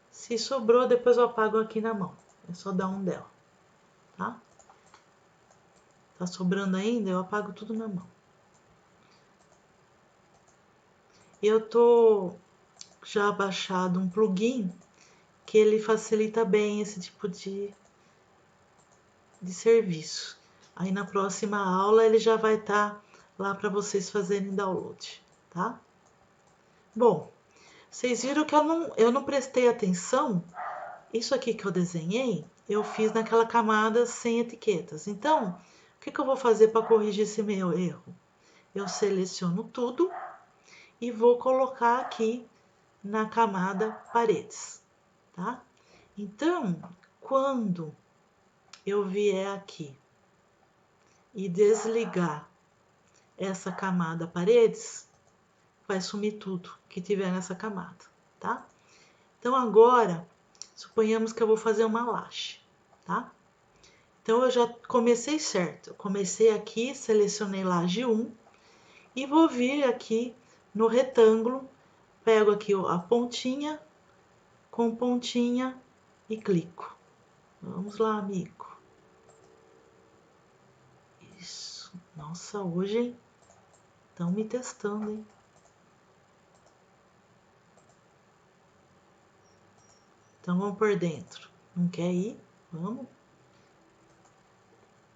Se sobrou, depois eu apago aqui na mão. É só dar um del, tá? Tá sobrando ainda, eu apago tudo na mão. Eu tô já baixado um plugin que ele facilita bem esse tipo de serviço. Aí na próxima aula ele já vai estar lá para vocês fazerem download, tá? Bom, vocês viram que eu não prestei atenção. Isso aqui que eu desenhei, eu fiz naquela camada sem etiquetas. Então, o que eu vou fazer para corrigir esse meu erro? Eu seleciono tudo e vou colocar aqui na camada paredes, tá? Então, quando eu vier aqui e desligar essa camada paredes, vai sumir tudo que tiver nessa camada, tá? Então, agora, suponhamos que eu vou fazer uma laje, tá? Então, eu já comecei certo. Eu comecei aqui, selecionei laje 1 e vou vir aqui no retângulo, pego aqui a pontinha com pontinha e clico. Vamos lá, amigo. Isso. Nossa, hoje estão me testando, hein? Então vamos por dentro. Não quer ir? Vamos.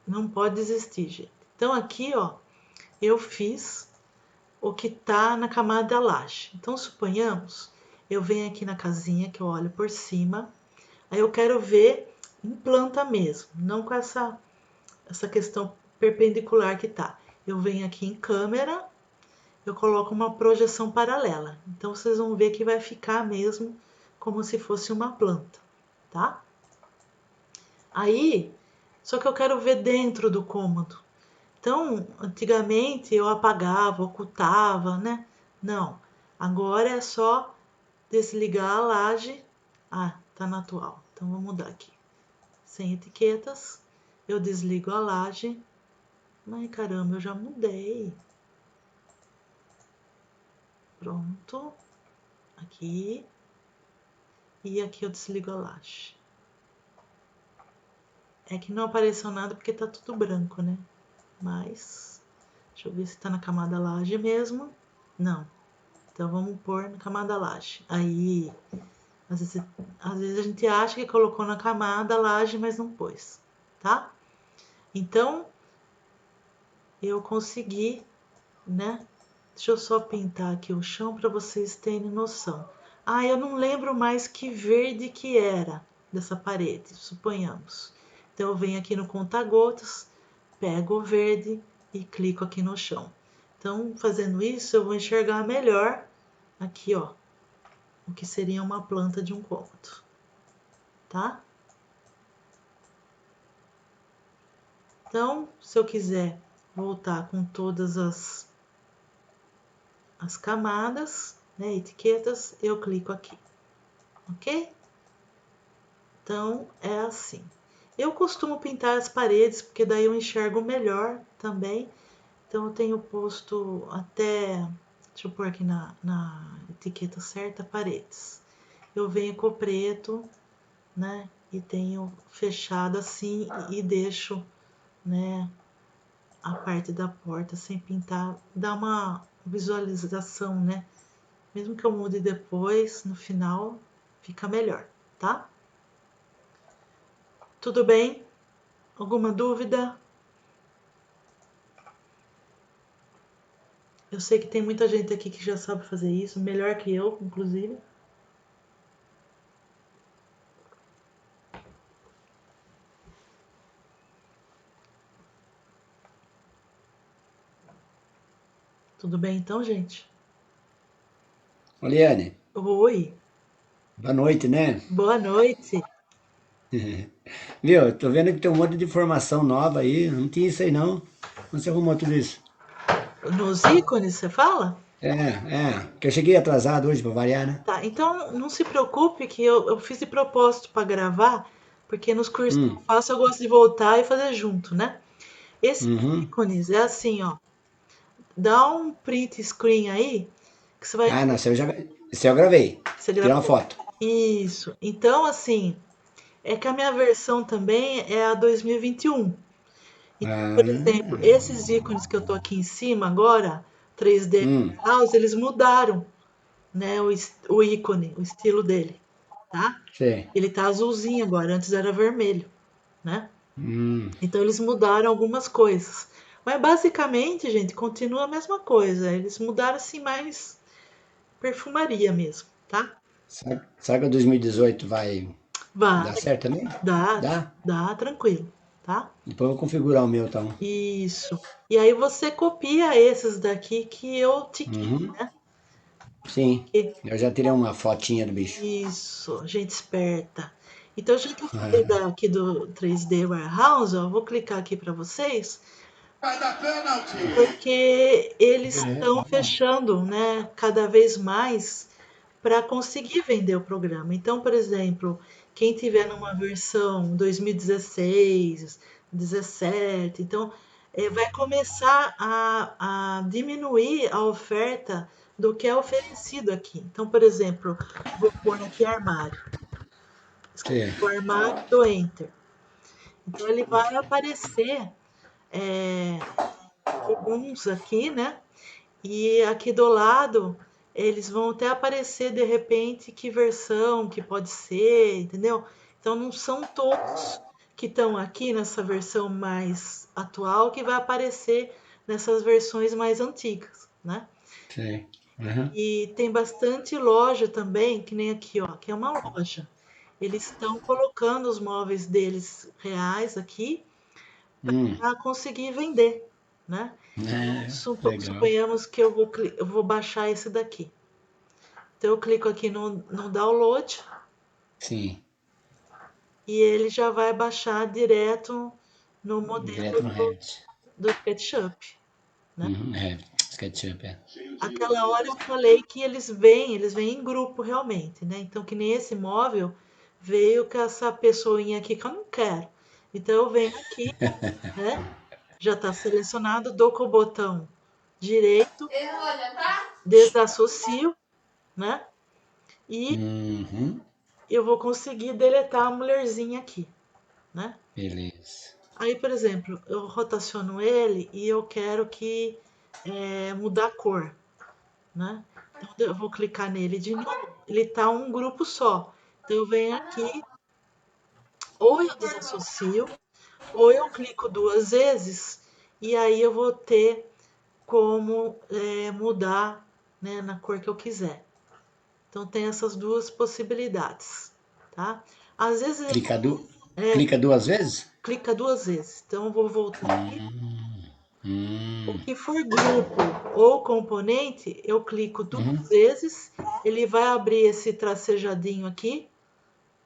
Não pode desistir, gente. Então aqui, ó, eu fiz o que tá na camada da laje. Então suponhamos, eu venho aqui na casinha que eu olho por cima, aí eu quero ver em planta mesmo, não com essa questão perpendicular que tá. Eu venho aqui em câmera, eu coloco uma projeção paralela. Então vocês vão ver que vai ficar mesmo como se fosse uma planta, tá? Aí, só que eu quero ver dentro do cômodo. Então, antigamente eu apagava, ocultava, né? Não. Agora é só desligar a laje. Ah, tá na atual. Então vou mudar aqui. Sem etiquetas, eu desligo a laje. Ai, caramba, eu já mudei. Pronto. Aqui. E aqui eu desligo a laje. É que não apareceu nada porque tá tudo branco, né? Mas, deixa eu ver se tá na camada laje mesmo. Não. Então vamos pôr na camada laje. Aí, às vezes a gente acha que colocou na camada laje, mas não pôs, tá? Então, eu consegui, né? Deixa eu só pintar aqui o chão para vocês terem noção. Ah, eu não lembro mais que verde que era dessa parede, suponhamos. Então eu venho aqui no conta-gotas, pego o verde e clico aqui no chão. Então, fazendo isso, eu vou enxergar melhor aqui, ó, o que seria uma planta de um cômodo, tá? Então, se eu quiser voltar com todas as camadas, né, etiquetas, eu clico aqui, ok? Então, é assim. Eu costumo pintar as paredes, porque daí eu enxergo melhor também. Então, eu tenho posto até, deixa eu pôr aqui na etiqueta certa, paredes. Eu venho com o preto, né, e tenho fechado assim e deixo, né, a parte da porta sem pintar, dá uma visualização, né? Mesmo que eu mude depois, no final, fica melhor, tá? Tudo bem? Alguma dúvida? Eu sei que tem muita gente aqui que já sabe fazer isso, melhor que eu, inclusive. Tudo bem então, gente? Oliane, Oi, boa noite, né? boa noite. Viu, eu tô vendo que tem um monte de informação nova aí, não tinha isso aí não. Onde você arrumou tudo isso? Nos ícones, você fala? Que eu cheguei atrasado hoje pra variar, né? Tá, então não se preocupe que eu fiz de propósito para gravar, porque nos cursos que eu Hum, faço eu gosto de voltar e fazer junto, né? Esses uhum. ícones é assim, ó. Dá um print screen aí, que você vai Ah, não, isso eu gravei. você Tirar uma gravou. foto. Isso. Então, assim, é que a minha versão também é a 2021. Então, Ah, por exemplo, esses ícones que eu tô aqui em cima agora, 3D hum, House, eles mudaram, né, o ícone, o estilo dele, tá? sei. Ele tá azulzinho agora, antes era vermelho, né? Hum, Então eles mudaram algumas coisas. Mas basicamente, gente, continua a mesma coisa. Eles mudaram assim mais perfumaria mesmo, tá? será que o 2018 vai dar Vai, certo também? dá, Dá? dá tranquilo, tá? Depois eu vou configurar o meu, então. Isso. E aí você copia esses daqui que eu tiquei, Uhum. né? Sim, E- eu já tirei uma fotinha do bicho. Isso, gente esperta. Então, já que eu falei aqui do 3D Warehouse, ó, eu vou clicar aqui para vocês, porque eles estão fechando, né, cada vez mais para conseguir vender o programa. Então, por exemplo, quem tiver numa versão 2016, 17, então vai começar a diminuir a oferta do que é oferecido aqui. Então, por exemplo, vou pôr aqui armário. Escrevi Sim. o armário, dou enter. Então, ele vai aparecer é, alguns aqui, né? E aqui do lado, eles vão até aparecer de repente que versão que pode ser, entendeu? Então não são todos que estão aqui nessa versão mais atual que vai aparecer nessas versões mais antigas, né? Sei. Aham. E tem bastante loja também, que nem aqui, ó, que é uma loja. Eles estão colocando os móveis deles reais aqui Hum. para conseguir vender, né? Legal. Suponhamos que eu vou baixar esse daqui. Então eu clico aqui no download Sim. e ele já vai baixar direto no modelo Direto no Revit. do SketchUp, né? Revit. SketchUp, é. Aquela hora eu falei que eles vêm em grupo realmente, né? Então que nem esse móvel veio com essa pessoinha aqui que eu não quero. Então eu venho aqui, né? Já está selecionado, dou com o botão direito, desassocio, né? E Uhum. eu vou conseguir deletar a mulherzinha aqui, né? Beleza. Aí, por exemplo, eu rotaciono ele e eu quero que mudar a cor, né? Então eu vou clicar nele de novo. Ele tá um grupo só. Então eu venho aqui, ou eu desassocio, ou eu clico duas vezes e aí eu vou ter como mudar, né, na cor que eu quiser. Então tem essas duas possibilidades, tá? Às vezes Clica, é, clica duas vezes? clica duas vezes. Então eu vou voltar aqui. O Hum. que for grupo ou componente, eu clico duas Uhum. vezes, ele vai abrir esse tracejadinho aqui,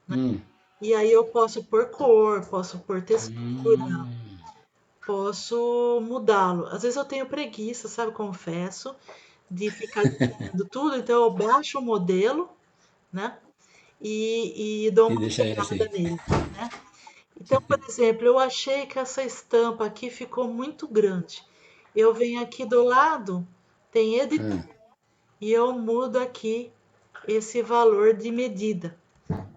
Hum. e aí eu posso pôr cor, posso pôr textura, Hum. posso mudá-lo. Às vezes eu tenho preguiça, sabe? Confesso, de ficar desenhando tudo, então eu baixo o modelo, né? E dou E uma deixa ele alterada assim. nele, né? Então, por exemplo, eu achei que essa estampa aqui ficou muito grande. Eu venho aqui do lado, tem editor, Hum. e eu mudo aqui esse valor de medida.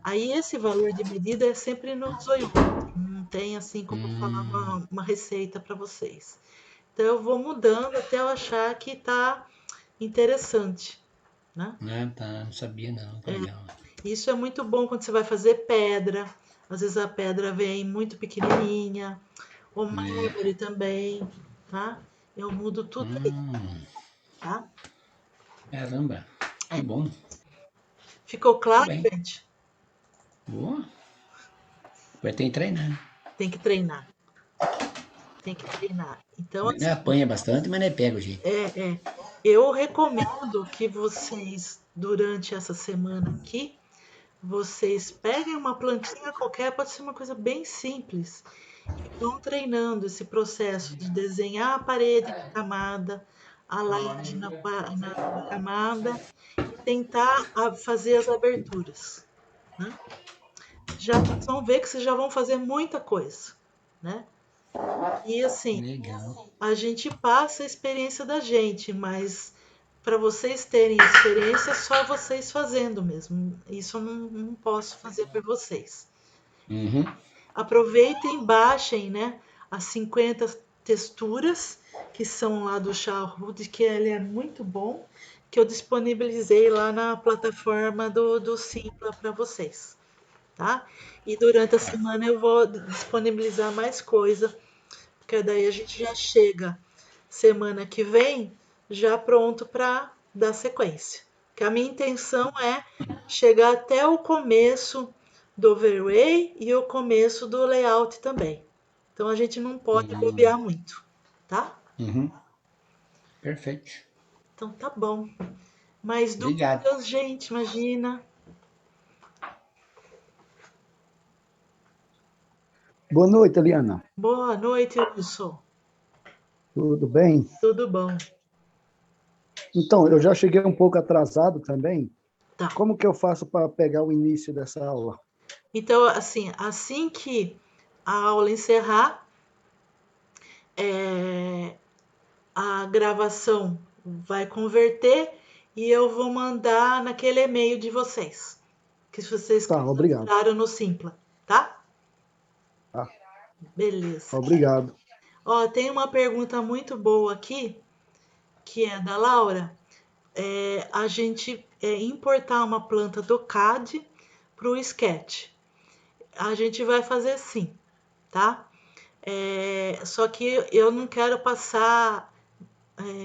Aí esse valor de medida é sempre no zoiômetro, não tem assim como falar uma receita para vocês. Então eu vou mudando até eu achar que está interessante, né? Ah, tá. Não sabia não. Que legal. Isso é muito bom quando você vai fazer pedra. Às vezes a pedra vem muito pequenininha, o mármore também, tá? Eu mudo tudo aí, Hum. tá? Caramba. Que bom. Ficou Muito claro, bem. gente? Boa. Vai ter que treinar. Tem que treinar, tem que treinar. Então, Não assim, apanha bastante, mas não pega o jeito. eu recomendo que vocês, durante essa semana aqui, vocês peguem uma plantinha qualquer, pode ser uma coisa bem simples, e vão treinando esse processo de desenhar a parede na camada, a laje na camada, e tentar fazer as aberturas, né? Já vocês vão ver que vocês já vão fazer muita coisa, né? E assim, Legal. a gente passa a experiência da gente, mas para vocês terem experiência, é só vocês fazendo mesmo. Isso eu não posso fazer por vocês. Uhum. Aproveitem, baixem, né, as 50 texturas que são lá do Charwood, que ele é muito bom, que eu disponibilizei lá na plataforma do Simpla para vocês, tá? E durante a semana eu vou disponibilizar mais coisa, porque daí a gente já chega semana que vem já pronto para dar sequência. Que a minha intenção é chegar até o começo do overlay e o começo do layout também. Então a gente não pode bobear muito, tá? Uhum. Perfeito. Então tá bom. Mais Obrigado. dúvidas, gente? Imagina. Boa noite, Eliana. Boa noite, Wilson. Tudo bem? Tudo bom? Então, eu já cheguei um pouco atrasado também. Tá. Como que eu faço para pegar o início dessa aula? Então, assim que a aula encerrar, a gravação vai converter e eu vou mandar naquele e-mail de vocês, que vocês Tá, obrigado. cadastraram no Simpla, tá? Tá, Beleza. obrigado. Ó, tem uma pergunta muito boa aqui, que é da Laura. A gente importar uma planta do CAD para o Sketch. A gente vai fazer sim, tá? Só que eu não quero passar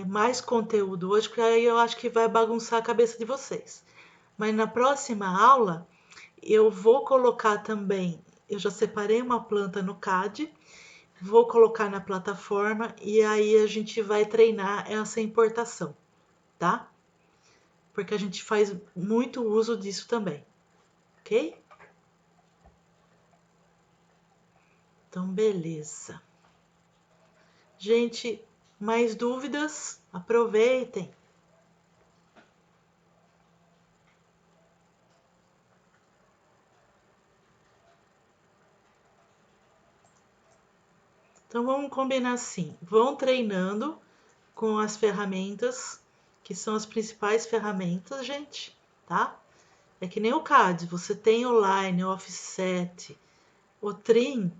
mais conteúdo hoje, porque aí eu acho que vai bagunçar a cabeça de vocês. Mas na próxima aula, eu vou colocar também, eu já separei uma planta no CAD, vou colocar na plataforma e aí a gente vai treinar essa importação, tá? Porque a gente faz muito uso disso também, ok? Então, beleza. Gente, mais dúvidas? Aproveitem. Então, vamos combinar assim. Vão treinando com as ferramentas, que são as principais ferramentas, gente, tá? É que nem o CAD. Você tem o Line, o Offset, o Trim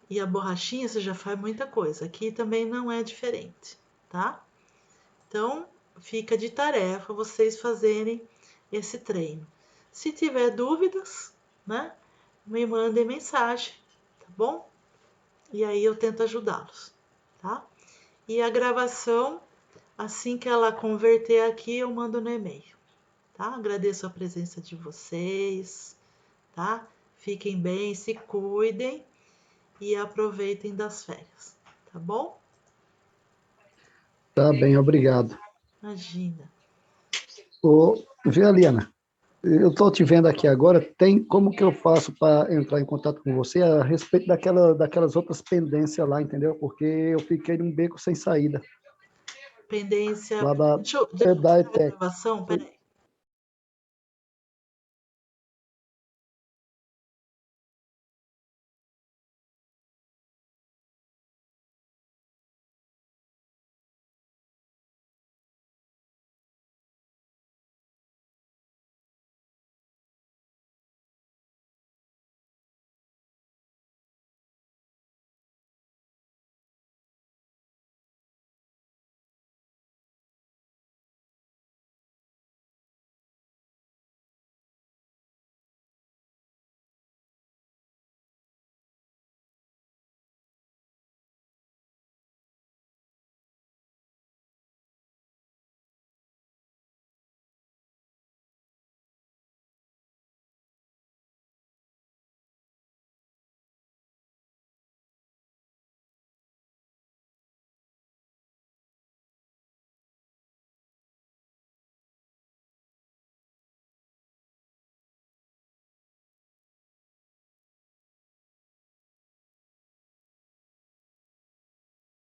e a borrachinha, você já faz muita coisa. Aqui também não é diferente, tá? Então, fica de tarefa vocês fazerem esse treino. Se tiver dúvidas, né, me mandem mensagem, tá bom? E aí eu tento ajudá-los, tá? E a gravação, assim que ela converter aqui, eu mando no e-mail, tá? Agradeço a presença de vocês, tá? Fiquem bem, se cuidem e aproveitem das férias, tá bom? Tá bem, obrigado. Imagina. Vê, Aliana, eu estou te vendo aqui agora, tem como que eu faço para entrar em contato com você a respeito daquelas outras pendências lá, entendeu? Porque eu fiquei num beco sem saída, Pendência. lá Deixa eu da tirar a ETEC. gravação, peraí.